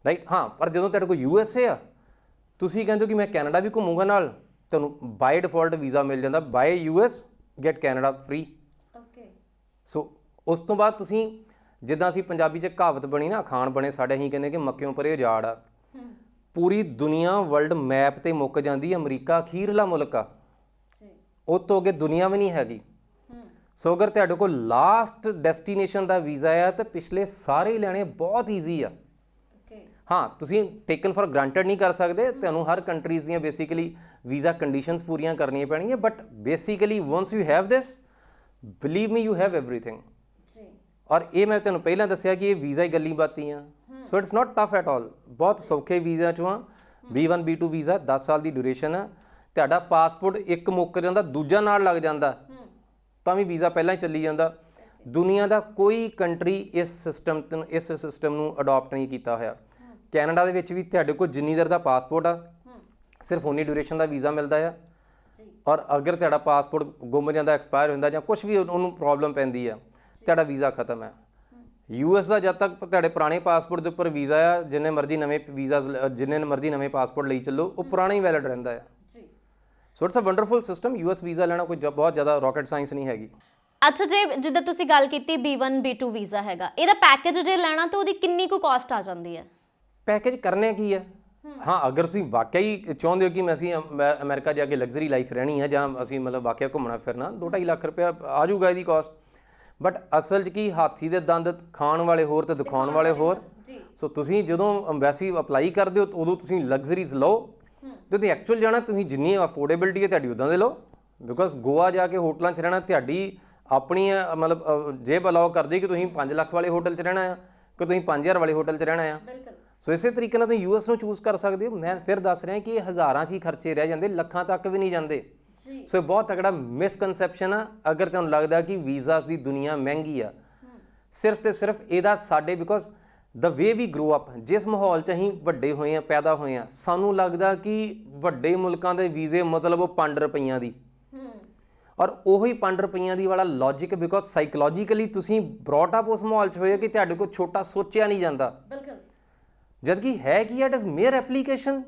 ਰਾਈਟ। ਹਾਂ, ਪਰ ਜਦੋਂ ਤੁਹਾਡੇ ਕੋਲ USA ਆ, ਤੁਸੀਂ ਕਹਿੰਦੇ ਹੋ ਕਿ ਮੈਂ ਕੈਨੇਡਾ ਵੀ ਘੁੰਮੂਗਾ ਨਾਲ, ਤੁਹਾਨੂੰ ਬਾਈ ਡਿਫਾਲਟ ਵੀਜ਼ਾ ਮਿਲ ਜਾਂਦਾ, ਬਾਈ US ਗੈਟ ਕੈਨੇਡਾ ਫ੍ਰੀ। ਸੋ ਉਸ ਤੋਂ ਬਾਅਦ ਤੁਸੀਂ, ਜਿੱਦਾਂ ਅਸੀਂ ਪੰਜਾਬੀ 'ਚ ਕਹਾਵਤ ਬਣੀ ਨਾ, ਅਖਾਣ ਬਣੇ ਸਾਡੇ, ਅਸੀਂ ਕਹਿੰਦੇ ਕਿ ਮੱਕਿਓਂ ਪਰੇ ਉਜਾੜ ਆ। ਪੂਰੀ ਦੁਨੀਆ ਵਰਲਡ ਮੈਪ ਤੇ ਮੁੱਕ ਜਾਂਦੀ, ਅਮਰੀਕਾ ਅਖੀਰਲਾ ਮੁਲਕ ਆ, ਉਹ ਤੋਂ ਅੱਗੇ ਦੁਨੀਆ ਵੀ ਨਹੀਂ ਹੈਗੀ। ਸੋ ਅਗਰ ਤੁਹਾਡੇ ਕੋਲ ਲਾਸਟ ਡੈਸਟੀਨੇਸ਼ਨ ਦਾ ਵੀਜ਼ਾ ਆ ਤਾਂ ਪਿਛਲੇ ਸਾਰੇ ਹੀ ਲੈਣੇ ਬਹੁਤ ਈਜ਼ੀ ਆ। ਹਾਂ, ਤੁਸੀਂ ਟੇਕਨ ਫॉर ਗ੍ਰਾਂਟਡ ਨਹੀਂ ਕਰ ਸਕਦੇ, ਤੁਹਾਨੂੰ ਹਰ ਕੰਟਰੀਜ਼ ਦੀਆਂ ਬੇਸਿਕਲੀ ਵੀਜ਼ਾ ਕੰਡੀਸ਼ਨਸ ਪੂਰੀਆਂ ਕਰਨੀਆਂ ਪੈਣਗੀਆਂ, but basically ones you have this, believe me, you have everything. ਔਰ ਇਹ ਮੈਂ ਤੁਹਾਨੂੰ ਪਹਿਲਾਂ ਦੱਸਿਆ ਕਿ ਇਹ ਵੀਜ਼ਾ ਹੀ ਗੱਲੀ ਬਾਤੀ ਆ। So it's not tough at all, ਬਹੁਤ ਸੌਖੇ ਵੀਜ਼ਾ 'ਚੋਂ ਆ। B1 B2 ਵੀਜ਼ਾ 10 ਸਾਲ ਦੀ ਡਿਊਰੇਸ਼ਨ ਆ। ਤੁਹਾਡਾ ਪਾਸਪੋਰਟ ਇੱਕ ਮੁੱਕ ਜਾਂਦਾ, ਦੂਜਾ ਨਾਲ ਲੱਗ ਜਾਂਦਾ, ਤਾਂ ਵੀ ਵੀਜ਼ਾ ਪਹਿਲਾਂ ਹੀ ਚੱਲੀ ਜਾਂਦਾ। ਦੁਨੀਆ ਦਾ ਕੋਈ ਕੰਟਰੀ ਇਸ ਸਿਸਟਮ ਨੂੰ ਅਡਾਪਟ ਨਹੀਂ ਕੀਤਾ ਹੋਇਆ। ਕੈਨੇਡਾ ਦੇ ਵਿੱਚ ਵੀ ਤੁਹਾਡੇ ਕੋਲ ਜਿੰਨੀ ਦੇਰ ਦਾ ਪਾਸਪੋਰਟ ਆ, ਸਿਰਫ ਉਨੀ ਡਿਊਰੇਸ਼ਨ ਦਾ ਵੀਜ਼ਾ ਮਿਲਦਾ ਆ। ਔਰ ਅਗਰ ਤੁਹਾਡਾ ਪਾਸਪੋਰਟ ਗੁੰਮ ਜਾਂਦਾ, ਐਕਸਪਾਇਰ ਹੋ ਜਾਂਦਾ, ਜਾਂ ਕੁਝ ਵੀ ਉਹਨੂੰ ਪ੍ਰੋਬਲਮ ਪੈਂਦੀ ਆ, ਤੁਹਾਡਾ ਵੀਜ਼ਾ ਖਤਮ ਹੈ। US ਦਾ ਜਦ ਤੱਕ ਤੁਹਾਡੇ ਪੁਰਾਣੇ ਪਾਸਪੋਰਟ ਦੇ ਉੱਪਰ ਵੀਜ਼ਾ ਆ, ਜਿੰਨੇ ਮਰਜ਼ੀ ਨਵੇਂ ਪਾਸਪੋਰਟ ਲਈ ਚੱਲੋ, ਉਹ ਪੁਰਾਣਾ ਹੀ ਵੈਲਿਡ ਰਹਿੰਦਾ ਆ। So it's a wonderful system. US visa ਲੈਣਾ ਕੋਈ ਬਹੁਤ ਜ਼ਿਆਦਾ ਰਾਕਟ ਸਾਇੰਸ ਨਹੀਂ ਹੈਗੀ। ਅੱਛਾ, ਜਿੱਦਾਂ ਤੁਸੀਂ ਗੱਲ ਕੀਤੀ B1 B2 ਵੀਜ਼ਾ ਹੈਗਾ, ਇਹਦਾ ਪੈਕੇਜ ਜੇ ਲੈਣਾ ਤਾਂ ਉਹਦੀ ਕਿੰਨੀ ਕੁ ਕਾਸਟ ਆ ਜਾਂਦੀ ਹੈ? ਪੈਕੇਜ ਕਰਨੇ ਕੀ ਹੈ? ਹਾਂ, ਅਗਰ ਤੁਸੀਂ ਵਾਕਿਆ ਹੀ ਚਾਹੁੰਦੇ ਹੋ ਕਿ ਅਸੀਂ ਅਮਰੀਕਾ ਜਾ ਕੇ ਲਗਜ਼ਰੀ ਲਾਈਫ ਰਹਿਣੀ ਹੈ, ਜਾਂ ਅਸੀਂ ਮਤਲਬ ਵਾਕਿਆ ਘੁੰਮਣਾ ਫਿਰਨਾ, 2-2.5 ਲੱਖ ਰੁਪਇਆ ਆ ਜਾਊਗਾ ਇਹਦੀ ਕਾਸਟ। ਬਟ ਅਸਲ 'ਚ ਕੀ, ਹਾਥੀ ਦੇ ਦੰਦ ਖਾਣ ਵਾਲੇ ਹੋਰ ਤੇ ਦਿਖਾਉਣ ਵਾਲੇ ਹੋਰ। ਸੋ ਤੁਸੀਂ ਜਦੋਂ ਐਮਬੈਸੀ ਅਪਲਾਈ ਕਰਦੇ ਹੋ ਉਦੋਂ ਤੁਸੀਂ ਲਗਜ਼ਰੀਜ਼ ਲਓ, ਜਦੋਂ ਐਕਚੁਅਲ ਜਾਣਾ ਤੁਸੀਂ ਜਿੰਨੀ ਅਫੋਰਡੇਬਿਲਟੀ ਹੈ ਤੁਹਾਡੀ ਉੱਦਾਂ ਦੇ ਲਓ। ਬਿਕੋਜ਼ ਗੋਆ ਜਾ ਕੇ ਹੋਟਲਾਂ 'ਚ ਰਹਿਣਾ ਤੁਹਾਡੀ ਆਪਣੀ ਮਤਲਬ ਜੇਬ ਅਲਾਓ ਕਰਦੀ ਕਿ ਤੁਸੀਂ 5 ਲੱਖ ਵਾਲੇ ਹੋਟਲ 'ਚ ਰਹਿਣਾ ਆ ਕਿ ਤੁਸੀਂ 5000 ਵਾਲੇ ਹੋਟਲ 'ਚ ਰਹਿਣਾ ਆ। ਸੋ ਇਸੇ ਤਰੀਕੇ ਨਾਲ ਤੁਸੀਂ US ਨੂੰ ਚੂਜ਼ ਕਰ ਸਕਦੇ ਹੋ। ਮੈਂ ਫਿਰ ਦੱਸ ਰਿਹਾ ਕਿ ਇਹ ਹਜ਼ਾਰਾਂ 'ਚ ਹੀ ਖਰਚੇ ਰਹਿ ਜਾਂਦੇ, ਲੱਖਾਂ ਤੱਕ ਵੀ ਨਹੀਂ ਜਾਂਦੇ। ਸੋ ਇਹ ਬਹੁਤ ਤਕੜਾ ਮਿਸਕਨਸੈਪਸ਼ਨ ਆ ਅਗਰ ਤੁਹਾਨੂੰ ਲੱਗਦਾ ਕਿ ਵੀਜ਼ਾਸ ਦੀ ਦੁਨੀਆ ਮਹਿੰਗੀ ਆ। ਸਿਰਫ ਤੇ ਸਿਰਫ ਇਹਦਾ ਸਾਡੇ because the way we grow up, ਜਿਸ ਮਾਹੌਲ 'ਚ ਅਸੀਂ ਵੱਡੇ ਹੋਏ ਆ, ਪੈਦਾ ਹੋਏ ਆ, ਸਾਨੂੰ ਲੱਗਦਾ ਕਿ ਵੱਡੇ ਮੁਲਕਾਂ ਦੇ ਵੀਜ਼ੇ ਮਤਲਬ ਉਹ 5 ਰੁਪਈਆਂ ਦੀ, ਔਰ ਉਹੀ 5 ਰੁਪਈਆਂ ਦੀ ਵਾਲਾ ਲੌਜਿਕ, ਬਿਕੋਜ਼ ਸਾਈਕੋਲੋਜੀਕਲੀ ਤੁਸੀਂ ਬ੍ਰੌਟ ਅਪ ਉਸ ਮਾਹੌਲ 'ਚ ਹੋਏ ਕਿ ਤੁਹਾਡੇ ਕੋਲ ਛੋਟਾ ਸੋਚਿਆ ਨਹੀਂ ਜਾਂਦਾ। ਜਦ ਕਿ ਹੈ ਕਿ ਇਟ ਇਜ਼ ਮੇਅਰ ਐਪਲੀਕੇਸ਼ਨ।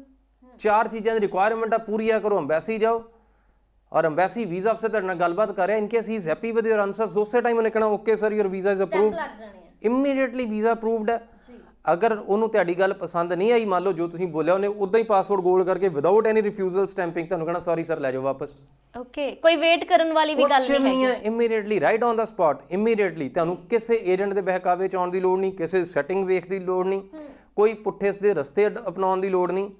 4 ਚੀਜ਼ਾਂ ਦੀ ਰਿਕੁਆਇਰਮੈਂਟ ਆ, ਪੂਰੀਆਂ ਕਰੋ, ਐਮਬੈਸੀ ਜਾਓ, ਔਰ ਐਮਬੈਸੀ ਵੀਜ਼ਾ ਅਫਸਰ ਤੁਹਾਡੇ ਨਾਲ ਗੱਲਬਾਤ ਕਰ ਰਿਹਾ, in case he is happy with your answers, ਉਸੇ ਟਾਈਮ ਉਹਨੇ ਕਹਿਣਾ okay sir your visa is approved, immediately visa approved ਹੈ। ਅਗਰ ਉਹਨੂੰ ਤੁਹਾਡੀ ਗੱਲ ਪਸੰਦ ਨਹੀਂ ਆਈ, ਮੰਨ ਲਓ ਜੋ ਤੁਸੀਂ ਬੋਲਿਆ, ਉਹਨੇ ਉਦਾਂ ਹੀ ਪਾਸਪੋਰਟ ਗੋਲ ਕਰਕੇ ਵਿਦਆਊਟ ਐਨੀ ਰਿਫਿਊਜ਼ਲ ਸਟੈਂਪਿੰਗ ਤੁਹਾਨੂੰ ਕਹਿਣਾ ਸੌਰੀ ਸਰ ਲੈ ਜਾਓ ਵਾਪਸ। ਓਕੇ, ਕੋਈ ਵੇਟ ਕਰਨ ਵਾਲੀ ਵੀ ਗੱਲ ਨਹੀਂ ਹੈ, immediately right on the spot, immediately. ਤੁਹਾਨੂੰ ਕਿਸੇ ਏਜੰਟ ਦੇ ਬਹਿਕਾਵੇ 'ਚ ਆਉਣ ਦੀ ਲੋੜ ਨਹੀਂ, ਕਿਸੇ ਸੈਟਿੰਗ ਵੇਖ ਦੀ ਲੋੜ ਨਹੀਂ, ਕੋਈ ਪੁੱਠੇ ਦੇ ਰਸਤੇ ਅਪਣਾਉਣ ਦੀ ਲੋੜ ਨਹੀਂ।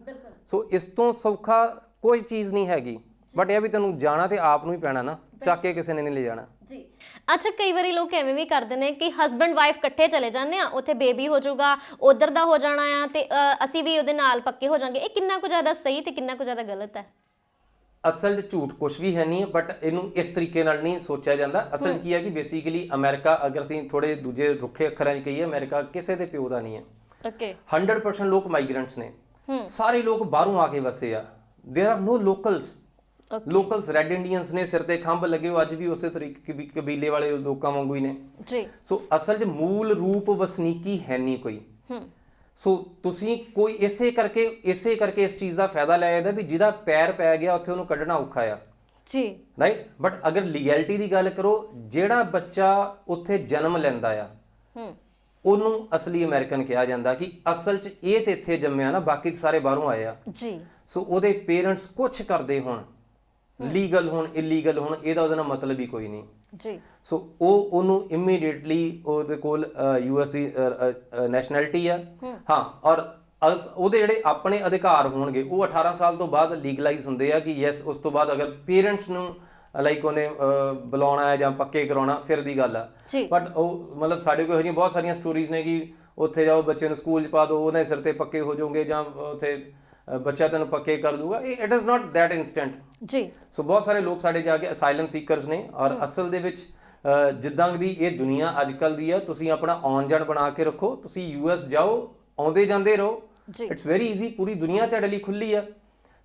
ਸੋ ਇਸ ਤੋਂ ਸੌਖਾ ਕੋਈ ਚੀਜ਼ ਨਹੀਂ ਹੈਗੀ। ਬਟ ਇਹ ਵੀ ਤੁਹਾਨੂੰ ਜਾਣਾ ਤੇ ਆਪ ਨੂੰ ਹੀ ਪੈਣਾ ਨਾ, ਚੱਕ ਕੇ ਕਿਸੇ ਨੇ ਨਹੀਂ ਲੈ ਜਾਣਾ ਜੀ। ਅੱਛਾ, ਕਈ ਵਾਰੀ ਲੋਕ ਐਵੇਂ ਵੀ ਕਰਦੇ ਨੇ ਕਿ ਹਸਬੈਂਡ ਵਾਈਫ ਇਕੱਠੇ ਚਲੇ ਜਾਂਦੇ ਆ, ਉੱਥੇ ਬੇਬੀ ਹੋ ਜਾਊਗਾ, ਉਧਰ ਦਾ ਹੋ ਜਾਣਾ ਆ, ਤੇ ਅਸੀਂ ਵੀ ਉਹਦੇ ਨਾਲ ਪੱਕੇ ਹੋ ਜਾਾਂਗੇ। ਇਹ ਕਿੰਨਾ ਕੁ ਜ਼ਿਆਦਾ ਸਹੀ ਤੇ ਕਿੰਨਾ ਕੁ ਜ਼ਿਆਦਾ ਗਲਤ ਹੈ? ਅਸਲ 'ਚ ਝੂਠ ਕੁਛ ਵੀ ਹੈ ਨਹੀਂ, ਬਟ ਇਹਨੂੰ ਇਸ ਤਰੀਕੇ ਨਾਲ ਨਹੀਂ ਸੋਚਿਆ ਜਾਂਦਾ। ਅਸਲ 'ਚ ਕੀ ਹੈ ਕਿ ਬੇਸਿਕਲੀ ਅਮਰੀਕਾ, ਅਗਰ ਅਸੀਂ ਥੋੜੇ ਦੂਜੇ ਰੁੱਖੇ ਅੱਖਰਾਂ 'ਚ ਕਹੀਏ, ਅਮਰੀਕਾ ਕਿਸੇ ਦੇ ਪਿਓ ਦਾ ਨਹੀਂ ਹੈ। ਓਕੇ, 100% ਲੋਕ ਮਾਈਗ੍ਰੈਂਟਸ ਨੇ, ਸਾਰੇ ਲੋਕ ਬਾਹਰੋਂ ਆ ਕੇ ਵਸੇ ਆ। There are no locals red Indians ਨੇ, ਸਿਰ ਤੇ ਖੰਭ ਲੱਗੇ ਹੋ ਅੱਜ ਵੀ ਉਸੇ ਤਰੀਕੇ ਕਬੀਲੇ ਵਾਲੇ ਲੋਕਾਂ ਵਾਂਗੂ ਹੀ ਨੇ ਜੀ। ਸੋ ਅਸਲ 'ਚ ਮੂਲ ਰੂਪ ਵਸਨੀਕੀ ਹੈ ਨਹੀਂ ਕੋਈ। ਸੋ ਤੁਸੀਂ ਕੋਈ ਇਸੇ ਕਰਕੇ ਇਸ ਚੀਜ਼ ਦਾ ਫਾਇਦਾ ਲੈ ਜਾਂਦਾ ਵੀ ਜਿਹਦਾ ਪੈਰ ਪੈ ਗਿਆ ਉੱਥੇ ਉਹਨੂੰ ਕੱਢਣਾ ਔਖਾ ਆ ਜੀ ਰਾਈਟ। ਬਟ ਅਗਰ ਲੀਗੈਲਿਟੀ ਦੀ ਗੱਲ ਕਰੋ, ਜਿਹੜਾ ਬੱਚਾ ਉੱਥੇ ਜਨਮ ਲੈਂਦਾ ਆ ਉਹਨੂੰ ਅਸਲੀ ਅਮਰੀਕਨ ਕਿਹਾ ਜਾਂਦਾ ਕਿ ਅਸਲ 'ਚ ਇਹ ਤੇ ਇੱਥੇ ਜੰਮਿਆ ਨਾ, ਬਾਕੀ ਸਾਰੇ ਬਾਹਰੋਂ ਆਏ ਆ ਜੀ। ਸੋ ਉਹਦੇ ਪੇਰੈਂਟਸ ਕੁਝ ਕਰਦੇ ਹੋਣ, ਲੀਗਲ ਹੋਣ ਇਲੀਗਲ ਹੋਣ, ਉਹਦੇ ਨਾਲ ਮਤਲਬ ਹੀ ਕੋਈ ਨਹੀਂ ਜੀ। ਸੋ ਉਹਨੂੰ ਇਮੀਡੀਏਟਲੀ ਉਹਦੇ ਕੋਲ ਯੂਐਸ ਦੀ ਨੈਸ਼ਨੈਲਿਟੀ ਆ। ਹਾਂ, ਔਰ ਉਹਦੇ ਜਿਹੜੇ ਆਪਣੇ ਅਧਿਕਾਰ ਹੋਣਗੇ ਉਹ 18 ਸਾਲ ਤੋਂ ਬਾਅਦ ਲੀਗਲਾਈਜ਼ ਹੁੰਦੇ ਆ ਕਿ ਯੈਸ, ਉਸ ਤੋਂ ਬਾਅਦ ਅਗਰ ਪੇਰੈਂਟਸ ਨੂੰ ਲਾਈਕ ਉਹਨੇ ਬੁਲਾਉਣਾ ਹੈ ਜਾਂ ਪੱਕੇ ਕਰਾਉਣਾ ਫਿਰ ਦੀ ਗੱਲ ਆ। ਬਟ ਉਹ ਮਤਲਬ ਸਾਡੇ ਕੋਲ ਇਹੋ ਜਿਹੀਆਂ ਬਹੁਤ ਸਾਰੀਆਂ ਸਟੋਰੀਜ਼ ਨੇ ਕਿ ਉੱਥੇ ਜਾਓ, ਬੱਚੇ ਨੂੰ ਸਕੂਲ 'ਚ ਪਾ ਦਿਓ, ਉਹਨੇ ਸਿਰ ਤੇ ਪੱਕੇ ਹੋ ਜਾਓਗੇ ਜਾਂ ਉੱਥੇ ਬੱਚਾ ਤੈਨੂੰ ਪੱਕੇ ਕਰ ਦੂਗਾ। It is not that instant ਜੀ। ਸੋ ਬਹੁਤ ਸਾਰੇ ਲੋਕ ਸਾਡੇ ਜਾ ਕੇ ਅਸਾਈਲਮ ਸੀਕਰਸ ਨੇ, ਔਰ ਅਸਲ ਦੇ ਵਿੱਚ ਜਿੱਦਾਂ ਦੀ ਇਹ ਦੁਨੀਆ ਅੱਜ ਕੱਲ੍ਹ ਦੀ ਆ, ਤੁਸੀਂ ਆਪਣਾ ਆਉਣ ਜਾਣ ਬਣਾ ਕੇ ਰੱਖੋ, ਤੁਸੀਂ ਯੂਐਸ ਜਾਓ, ਆਉਂਦੇ ਜਾਂਦੇ ਰਹੋ, ਇਟਸ ਵੈਰੀ ਈਜ਼ੀ। ਪੂਰੀ ਦੁਨੀਆ ਤੁਹਾਡੇ ਲਈ ਖੁੱਲੀ ਆ।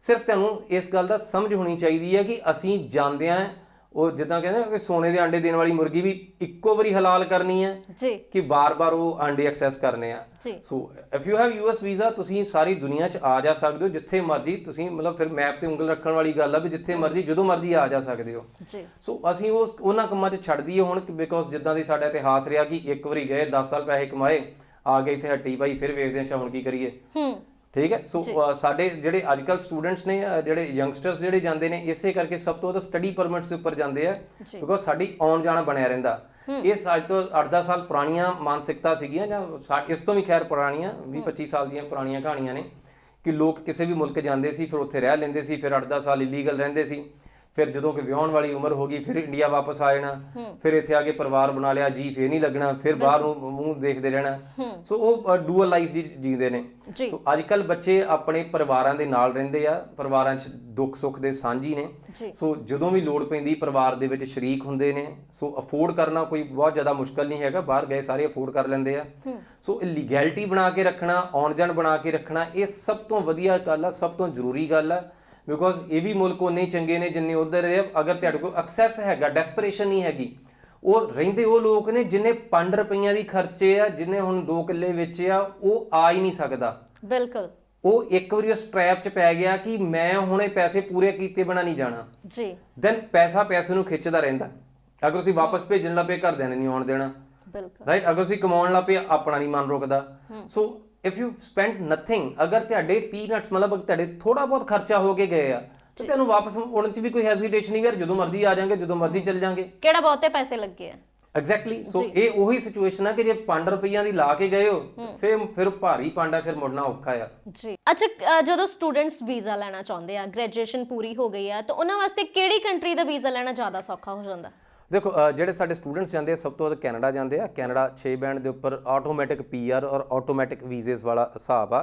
ਸਿਰਫ ਤੁਹਾਨੂੰ ਇਸ ਗੱਲ ਦਾ ਸਮਝ ਹੋਣੀ ਚਾਹੀਦੀ ਹੈ ਕਿ ਅਸੀਂ ਜਾਂਦੇ ਹਾਂ, ਉਹ ਜਿੱਦਾਂ ਕਹਿੰਦੇ ਕਿ ਸੋਨੇ ਦੇ ਆਂਡੇ ਦੇਣ ਵਾਲੀ ਮੁਰਗੀ ਵੀ ਇੱਕੋ ਵਾਰੀ ਹਲਾਲ ਕਰਨੀ ਹੈ ਕਿ ਬਾਰ-ਬਾਰ ਉਹ ਆਂਡੇ ਐਕਸੈਸ ਕਰਨੇ ਆ। ਸੋ if you have US visa, ਤੁਸੀਂ ਸਾਰੀ ਦੁਨੀਆ 'ਚ ਆ ਜਾ ਸਕਦੇ ਹੋ ਜਿੱਥੇ ਮਰਜ਼ੀ। ਤੁਸੀਂ ਮਤਲਬ ਫਿਰ ਮੈਪ ਤੇ ਉਂਗਲ ਰੱਖਣ ਵਾਲੀ ਗੱਲ ਆ ਵੀ ਜਿੱਥੇ ਮਰਜ਼ੀ ਜਦੋਂ ਮਰਜ਼ੀ ਆ ਜਾ ਸਕਦੇ ਹੋ। ਸੋ ਅਸੀਂ ਉਹਨਾਂ ਕੰਮਾਂ 'ਚ ਛੱਡ ਦਈਏ ਹੁਣ, ਬਿਕੋਜ਼ ਜਿੱਦਾਂ ਦੀ ਸਾਡਾ ਇਤਿਹਾਸ ਰਿਹਾ ਕਿ ਇੱਕ ਵਾਰੀ ਗਏ 10 ਸਾਲ ਪੈਸੇ ਕਮਾਏ, ਆ ਗਏ ਇੱਥੇ ਹੱਟੀ ਪਾਈ, ਫਿਰ ਵੇਖਦੇ ਹਾਂ ਹੁਣ ਕੀ ਕਰੀਏ। ਠੀਕ ਹੈ। ਸੋ ਸਾਡੇ ਜਿਹੜੇ ਅੱਜ ਕੱਲ੍ਹ ਸਟੂਡੈਂਟਸ ਨੇ, ਜਿਹੜੇ ਯੰਗਸਟਰਸ ਜਿਹੜੇ ਜਾਂਦੇ ਨੇ, ਇਸੇ ਕਰਕੇ ਸਭ ਤੋਂ ਵੱਧ ਸਟੱਡੀ ਪਰਮਿਟਸ ਦੇ ਉੱਪਰ ਜਾਂਦੇ ਆ, ਬਿਕੋਜ਼ ਸਾਡੀ ਆਉਣ ਜਾਣਾ ਬਣਿਆ ਰਹਿੰਦਾ। ਇਹ ਅੱਜ ਤੋਂ 8-10 ਸਾਲ ਪੁਰਾਣੀਆਂ ਮਾਨਸਿਕਤਾ ਸੀਗੀਆਂ, ਜਾਂ ਇਸ ਤੋਂ ਵੀ ਖੈਰ ਪੁਰਾਣੀਆਂ 20-25 ਸਾਲ ਦੀਆਂ ਪੁਰਾਣੀਆਂ ਕਹਾਣੀਆਂ ਨੇ ਕਿ ਲੋਕ ਕਿਸੇ ਵੀ ਮੁਲਕ ਜਾਂਦੇ ਸੀ, ਫਿਰ ਉੱਥੇ ਰਹਿ ਲੈਂਦੇ ਸੀ, ਫਿਰ 8-10 ਸਾਲ ਇਲੀਗਲ ਰਹਿੰਦੇ ਸੀ, ਫਿਰ ਜਦੋਂ ਕਿ ਵਿਆਹੁਣ ਵਾਲੀ ਉਮਰ ਹੋ ਗਈ ਫਿਰ ਇੰਡੀਆ ਵਾਪਸ ਆ ਜਾਣਾ, ਫਿਰ ਇੱਥੇ ਆ ਕੇ ਪਰਿਵਾਰ ਬਣਾ ਲਿਆ ਜੀ, ਫੇਰ ਨਹੀਂ ਲੱਗਣਾ, ਫਿਰ ਬਾਹਰ ਨੂੰ ਮੂੰਹ ਦੇਖਦੇ ਰਹਿਣਾ। ਸੋ ਉਹ ਡੂਅਲ ਲਾਈਫ ਜੀ ਜੀਂਦੇ ਨੇ। ਸੋ ਅੱਜ ਕੱਲ ਬੱਚੇ ਆਪਣੇ ਪਰਿਵਾਰਾਂ ਦੇ ਨਾਲ ਰਹਿੰਦੇ ਆ, ਪਰਿਵਾਰਾਂ 'ਚ ਦੁੱਖ ਸੁੱਖ ਦੇ ਸਾਂਝੀ ਨੇ। ਸੋ ਜਦੋਂ ਵੀ ਲੋੜ ਪੈਂਦੀ ਪਰਿਵਾਰ ਦੇ ਵਿੱਚ ਸ਼ਰੀਕ ਹੁੰਦੇ ਨੇ। ਸੋ ਅਫੋਰਡ ਕਰਨਾ ਕੋਈ ਬਹੁਤ ਜ਼ਿਆਦਾ ਮੁਸ਼ਕਲ ਨਹੀਂ ਹੈਗਾ, ਬਾਹਰ ਗਏ ਸਾਰੇ ਅਫੋਰਡ ਕਰ ਲੈਂਦੇ ਆ। ਸੋ ਲੀਗੈਲਿਟੀ ਬਣਾ ਕੇ ਰੱਖਣਾ, ਆਉਣ ਜਾਣ ਬਣਾ ਕੇ ਰੱਖਣਾ, ਇਹ ਸਭ ਤੋਂ ਵਧੀਆ ਗੱਲ ਆ, ਸਭ ਤੋਂ ਜ਼ਰੂਰੀ ਗੱਲ ਆ। ਬਿਕੋਜ਼ ਇਹ ਵੀ ਮੁਲਕ ਉਨੇ ਹੀ ਚੰਗੇ ਨੇ ਜਿੰਨੇ ਉੱਧਰ ਹੈ। ਅਗਰ ਤੁਹਾਡੇ ਕੋਲ ਐਕਸੈਸ ਹੈਗਾ, ਡੈਸਪਰੇਸ਼ਨ ਨਹੀਂ ਹੈਗੀ, ਉਹ ਰਹਿੰਦੇ ਉਹ ਲੋਕ ਨੇ ਜਿੰਨੇ 5 ਰੁਪਈਆਂ ਦੀ ਖਰਚੇ ਆ, ਜਿੰਨੇ ਹੁਣ 2 ਕਿੱਲੇ ਵੇਚੇ ਆ, ਉਹ ਆ ਹੀ ਨਹੀਂ ਸਕਦਾ। ਬਿਲਕੁਲ। ਉਹ ਇੱਕ ਵਾਰੀ ਉਸ ਟ੍ਰੈਪ 'ਚ ਪੈ ਗਿਆ ਕਿ ਮੈਂ ਹੁਣੇ ਪੈਸੇ ਪੂਰੇ ਕੀਤੇ ਬਿਨਾਂ ਨਹੀਂ ਜਾਣਾ ਜੀ, ਦੈਨ ਪੈਸਾ ਪੈਸੇ ਨੂੰ ਖਿੱਚਦਾ ਰਹਿੰਦਾ। ਅਗਰ ਤੁਸੀਂ ਵਾਪਸ ਭੇਜਣ ਲੱਗ ਪਏ, ਘਰਦਿਆਂ ਨੇ ਨਹੀਂ ਆਉਣ ਦੇਣਾ। ਬਿਲਕੁਲ ਰਾਈਟ। ਅਗਰ ਤੁਸੀਂ ਕਮਾਉਣ ਲੱਗ ਪਏ, ਆਪਣਾ ਨਹੀਂ ਮਨ ਰੁਕਦਾ। ਸੋ ਇਫ ਯੂ ਸਪੈਂਡ ਨਥਿੰਗ, ਅਗਰ ਤੁਹਾਡੇ ਪੀਨਟਸ ਮਤਲਬ ਤੁਹਾਡੇ ਥੋੜਾ ਬਹੁਤ ਖਰਚਾ ਹੋ ਕੇ ਗਏ ਆ, ਤੇ ਤੁਹਾਨੂੰ ਵਾਪਸ ਆਉਣ 'ਚ ਵੀ ਕੋਈ ਹੈਜ਼ਿਟੇਸ਼ਨ ਨਹੀਂ, ਯਾਰ ਜਦੋਂ ਮਰਜ਼ੀ ਆ ਜਾਾਂਗੇ, ਜਦੋਂ ਮਰਜ਼ੀ ਚੱਲ ਜਾਾਂਗੇ, ਕਿਹੜਾ ਬਹੁਤੇ ਪੈਸੇ ਲੱਗੇ ਆ। ਐਗਜ਼ੈਕਟਲੀ। ਸੋ ਇਹ ਉਹੀ ਸਿਚੁਏਸ਼ਨ ਆ ਕਿ ਜੇ 5 ਰੁਪਈਆਂ ਦੀ ਲਾ ਕੇ ਗਏ ਹੋ, ਫਿਰ ਭਾਰੀ ਪਾਂਡਾ, ਫਿਰ ਮੁੜਨਾ ਔਖਾ ਆ ਜੀ। ਅੱਛਾ, ਜਦੋਂ ਸਟੂਡੈਂਟਸ ਵੀਜ਼ਾ ਲੈਣਾ ਚਾਹੁੰਦੇ ਆ, ਗ੍ਰੈਜੂਏਸ਼ਨ ਪੂਰੀ ਹੋ ਗਈ ਆ, ਤਾਂ ਉਹਨਾਂ ਵਾਸਤੇ ਕਿਹੜੀ ਕੰਟਰੀ ਦਾ ਵੀਜ਼ਾ ਲੈਣਾ ਜ਼ਿਆਦਾ ਸੌਖਾ ਹੋ ਜਾਂਦਾ? ਦੇਖੋ, ਜਿਹੜੇ ਸਾਡੇ ਸਟੂਡੈਂਟਸ ਜਾਂਦੇ ਆ ਸਭ ਤੋਂ ਵੱਧ ਕੈਨੇਡਾ ਜਾਂਦੇ ਆ। ਕੈਨੇਡਾ 6 ਬੈਂਡ ਦੇ ਉੱਪਰ ਆਟੋਮੈਟਿਕ ਪੀਆਰ ਔਰ ਆਟੋਮੈਟਿਕ ਵੀਜ਼ੇਸ ਵਾਲਾ ਹਿਸਾਬ ਆ।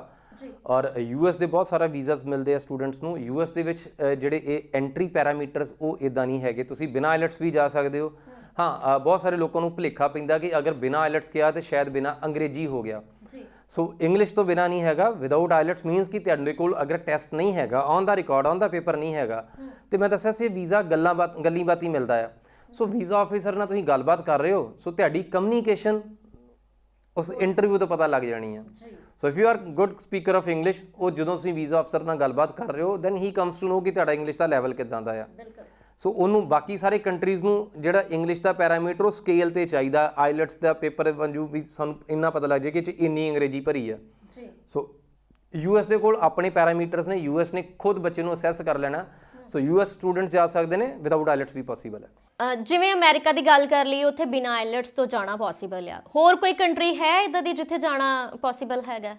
ਔਰ ਯੂਐਸ ਦੇ ਬਹੁਤ ਸਾਰਾ ਵੀਜ਼ਾਸ ਮਿਲਦੇ ਆ ਸਟੂਡੈਂਟਸ ਨੂੰ। ਯੂਐਸ ਦੇ ਵਿੱਚ ਜਿਹੜੇ ਇਹ ਐਂਟਰੀ ਪੈਰਾਮੀਟਰਸ ਉਹ ਇਦਾਂ ਨਹੀਂ ਹੈਗੇ, ਤੁਸੀਂ ਬਿਨਾਂ ਆਈਲੈਟਸ ਵੀ ਜਾ ਸਕਦੇ ਹੋ। ਹਾਂ, ਬਹੁਤ ਸਾਰੇ ਲੋਕਾਂ ਨੂੰ ਭੁਲੇਖਾ ਪੈਂਦਾ ਕਿ ਅਗਰ ਬਿਨਾਂ ਆਈਲੈਟਸ ਕਿਹਾ ਤੇ ਸ਼ਾਇਦ ਬਿਨਾਂ ਅੰਗਰੇਜ਼ੀ ਹੋ ਗਿਆ। ਸੋ ਇੰਗਲਿਸ਼ ਤੋਂ ਬਿਨਾਂ ਨਹੀਂ ਹੈਗਾ। ਵਿਦਆਊਟ ਆਈਲੈਟਸ ਮੀਨਸ ਕਿ ਤੁਹਾਡੇ ਕੋਲ ਅਗਰ ਟੈਸਟ ਨਹੀਂ ਹੈਗਾ, on the record, on the paper ਨਹੀਂ ਹੈਗਾ, ਤੇ ਮੈਂ ਦੱਸਿਆ ਸੀ ਵੀਜ਼ਾ ਗੱਲੀ ਬਾਤ ਹੀ ਮਿਲਦਾ ਆ। ਸੋ ਵੀਜ਼ਾ ਆਫਿਸਰ ਨਾਲ ਤੁਸੀਂ ਗੱਲਬਾਤ ਕਰ ਰਹੇ ਹੋ, ਸੋ ਤੁਹਾਡੀ ਕਮਿਊਨੀਕੇਸ਼ਨ ਉਸ ਇੰਟਰਵਿਊ ਤੋਂ ਪਤਾ ਲੱਗ ਜਾਣੀ ਆ। ਸੋ if you are good speaker of English, ਉਹ ਜਦੋਂ ਤੁਸੀਂ ਵੀਜ਼ਾ ਅਫਸਰ ਨਾਲ ਗੱਲਬਾਤ ਕਰ ਰਹੇ ਹੋ, then he comes to know ਕਿ ਤੁਹਾਡਾ ਇੰਗਲਿਸ਼ ਦਾ ਲੈਵਲ ਕਿੱਦਾਂ ਦਾ ਆ। ਸੋ ਉਹਨੂੰ ਬਾਕੀ ਸਾਰੇ ਕੰਟਰੀਜ਼ ਨੂੰ ਜਿਹੜਾ ਇੰਗਲਿਸ਼ ਦਾ ਪੈਰਾਮੀਟਰ ਉਹ ਸਕੇਲ ਤੇ ਚਾਹੀਦਾ। ਆਈਲੈਟਸ ਦਾ ਪੇਪਰ ਵੰਜੂ ਵੀ ਸਾਨੂੰ ਇੰਨਾ ਪਤਾ ਲੱਗ ਜਾਏ ਕਿ ਇੰਨੀ ਅੰਗਰੇਜ਼ੀ ਭਰੀ ਆ। ਸੋ ਯੂਐਸ ਦੇ ਕੋਲ ਆਪਣੇ ਪੈਰਾਮੀਟਰਸ ਨੇ, ਯੂਐਸ ਨੇ ਖੁਦ ਬੱਚੇ ਨੂੰ ਅਸੈਸ ਕਰ ਲੈਣਾ। ਸੋ ਯੂਐਸ ਸਟੂਡੈਂਟਸ ਜਾ ਸਕਦੇ ਨੇ, ਵਿਦਆਊਟ ਆਈਲੈਟਸ ਵੀ ਪੋਸੀਬਲ ਹੈ। ਜਿਵੇਂ ਅਮਰੀਕਾ ਦੀ ਗੱਲ ਕਰ ਲਈ, ਉੱਥੇ ਬਿਨਾਂ ਆਈਲੈਟਸ ਤੋਂ ਜਾਣਾ ਪੋਸੀਬਲ ਆ। ਹੋਰ ਕੋਈ ਕੰਟਰੀ ਹੈ ਇਦਾਂ ਦੀ ਜਿੱਥੇ ਜਾਣਾ ਪੋਸੀਬਲ ਹੈਗਾ?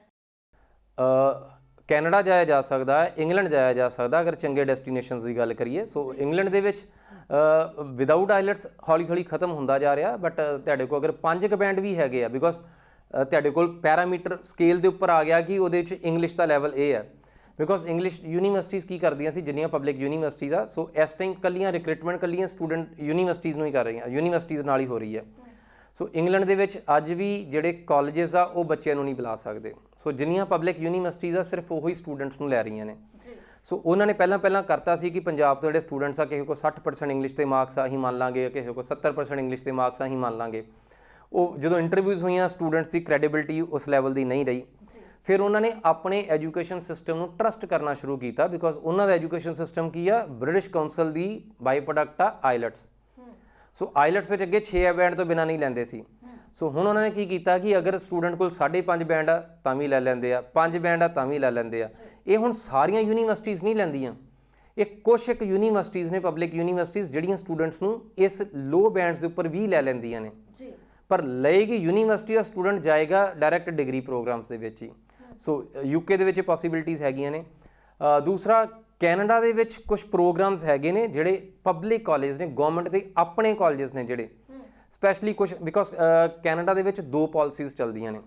ਕੈਨੇਡਾ ਜਾਇਆ ਜਾ ਸਕਦਾ ਹੈ, ਇੰਗਲੈਂਡ ਜਾਇਆ ਜਾ ਸਕਦਾ ਅਗਰ ਚੰਗੇ ਡੈਸਟੀਨੇਸ਼ਨਸ ਦੀ ਗੱਲ ਕਰੀਏ। ਸੋ ਇੰਗਲੈਂਡ ਦੇ ਵਿੱਚ ਵਿਦਆਊਟ ਆਈਲੈਟਸ ਹੌਲੀ ਹੌਲੀ ਖਤਮ ਹੁੰਦਾ ਜਾ ਰਿਹਾ, ਬਟ ਤੁਹਾਡੇ ਕੋਲ ਅਗਰ 5 ਬੈਂਡ ਵੀ ਹੈਗੇ ਆ, ਬਿਕੋਜ਼ ਤੁਹਾਡੇ ਕੋਲ ਪੈਰਾਮੀਟਰ ਸਕੇਲ ਦੇ ਉੱਪਰ ਆ ਗਿਆ ਕਿ ਉਹਦੇ ਵਿੱਚ ਇੰਗਲਿਸ਼ ਦਾ ਲੈਵਲ ਇਹ ਹੈ। ਬਿਕੋਜ਼ ਇੰਗਲਿਸ਼ ਯੂਨੀਵਰਸਿਟੀਜ਼ ਕੀ ਕਰਦੀਆਂ ਸੀ, ਜਿੰਨੀਆਂ ਪਬਲਿਕ ਯੂਨੀਵਰਸਿਟੀਜ਼ ਆ, ਸੋ ਇਸ ਟਾਈਮ ਕੱਲੀਆਂ ਰਿਕਰੂਟਮੈਂਟ ਕੱਲੀਆਂ ਸਟੂਡੈਂਟ ਯੂਨੀਵਰਸਿਟੀਜ਼ ਨੂੰ ਹੀ ਕਰ ਰਹੀਆਂ, ਯੂਨੀਵਰਸਿਟੀਜ਼ ਨਾਲ ਹੀ ਹੋ ਰਹੀ ਹੈ। ਸੋ ਇੰਗਲੈਂਡ ਦੇ ਵਿੱਚ ਅੱਜ ਵੀ ਜਿਹੜੇ ਕਾਲਜਸ ਆ ਉਹ ਬੱਚਿਆਂ ਨੂੰ ਨਹੀਂ ਬੁਲਾ ਸਕਦੇ। ਸੋ ਜਿੰਨੀਆਂ ਪਬਲਿਕ ਯੂਨੀਵਰਸਿਟੀਜ਼ ਆ ਸਿਰਫ ਉਹੀ ਸਟੂਡੈਂਟਸ ਨੂੰ ਲੈ ਰਹੀਆਂ ਨੇ। ਸੋ ਉਹਨਾਂ ਨੇ ਪਹਿਲਾਂ ਕਰਤਾ ਸੀ ਕਿ ਪੰਜਾਬ ਤੋਂ ਜਿਹੜੇ ਸਟੂਡੈਂਟਸ ਆ, ਕਿਸੇ ਕੋਲ 60% ਇੰਗਲਿਸ਼ ਦੇ ਮਾਰਕਸ ਆ ਅਸੀਂ ਮੰਨ ਲਾਂਗੇ, ਕਿਸੇ ਕੋਲ 70% ਇੰਗਲਿਸ਼ ਦੇ ਮਾਰਕਸ ਆ ਅਸੀਂ ਮੰਨ ਲਾਂਗੇ। ਉਹ ਜਦੋਂ ਇੰਟਰਵਿਊਜ਼ ਹੋਈਆਂ, ਸਟੂਡੈਂਟਸ ਦੀ ਕ੍ਰੈਡੀਬਿਲਿਟੀ ਉਸ ਲੈਵਲ ਦੀ ਨਹੀਂ ਰਹੀ। ਫਿਰ ਉਹਨਾਂ ਨੇ ਆਪਣੇ ਐਜੂਕੇਸ਼ਨ ਸਿਸਟਮ ਨੂੰ ਟਰਸਟ ਕਰਨਾ ਸ਼ੁਰੂ ਕੀਤਾ, ਬਿਕੋਜ਼ ਉਹਨਾਂ ਦਾ ਐਜੂਕੇਸ਼ਨ ਸਿਸਟਮ ਕੀ ਆ, ਬ੍ਰਿਟਿਸ਼ ਕਾਉਂਸਲ ਦੀ ਬਾਈ ਪ੍ਰੋਡਕਟ ਆ ਆਈਲੈਟਸ। ਸੋ ਆਈਲੈਟਸ ਵਿੱਚ ਅੱਗੇ 6 ਬੈਂਡ ਤੋਂ ਬਿਨਾਂ ਨਹੀਂ ਲੈਂਦੇ ਸੀ। ਸੋ ਹੁਣ ਉਹਨਾਂ ਨੇ ਕੀ ਕੀਤਾ ਕਿ ਅਗਰ ਸਟੂਡੈਂਟ ਕੋਲ 5.5 ਬੈਂਡ ਆ ਤਾਂ ਵੀ ਲੈ ਲੈਂਦੇ ਆ, 5 ਬੈਂਡ ਆ ਤਾਂ ਵੀ ਲੈ ਲੈਂਦੇ ਆ। ਇਹ ਹੁਣ ਸਾਰੀਆਂ ਯੂਨੀਵਰਸਿਟੀਜ਼ ਨਹੀਂ ਲੈਂਦੀਆਂ, ਇਹ ਕੁਛ ਇੱਕ ਯੂਨੀਵਰਸਿਟੀਜ਼ ਨੇ, ਪਬਲਿਕ ਯੂਨੀਵਰਸਿਟੀਜ਼, ਜਿਹੜੀਆਂ ਸਟੂਡੈਂਟਸ ਨੂੰ ਇਸ ਲੋ ਬੈਂਡਸ ਦੇ ਉੱਪਰ ਵੀ ਲੈ ਲੈਂਦੀਆਂ ਨੇ। ਪਰ ਲਏਗੀ ਯੂਨੀਵਰਸਿਟੀ, ਔਰ ਸਟੂਡੈਂਟ ਜਾਏਗਾ ਡਾਇਰੈਕਟ ਡਿਗਰੀ ਪ੍ਰੋਗਰਾਮਸ ਦੇ ਵਿੱਚ ਹੀ। ਸੋ ਯੂਕੇ ਦੇ ਵਿੱਚ ਪੋਸੀਬਿਲਿਟੀਜ਼ ਹੈਗੀਆਂ ਨੇ। ਦੂਸਰਾ, ਕੈਨੇਡਾ ਦੇ ਵਿੱਚ ਕੁਝ ਪ੍ਰੋਗਰਾਮਸ ਹੈਗੇ ਨੇ ਜਿਹੜੇ ਪਬਲਿਕ ਕਾਲਜ ਨੇ, ਗਵਰਨਮੈਂਟ ਦੇ ਆਪਣੇ ਕਾਲਜਸ ਨੇ ਜਿਹੜੇ, ਸਪੈਸ਼ਲੀ ਕੁਝ, ਬਿਕੋਜ਼ ਕੈਨੇਡਾ ਦੇ ਵਿੱਚ 2 ਪਾਲਿਸੀਜ਼ ਚੱਲਦੀਆਂ ਨੇ।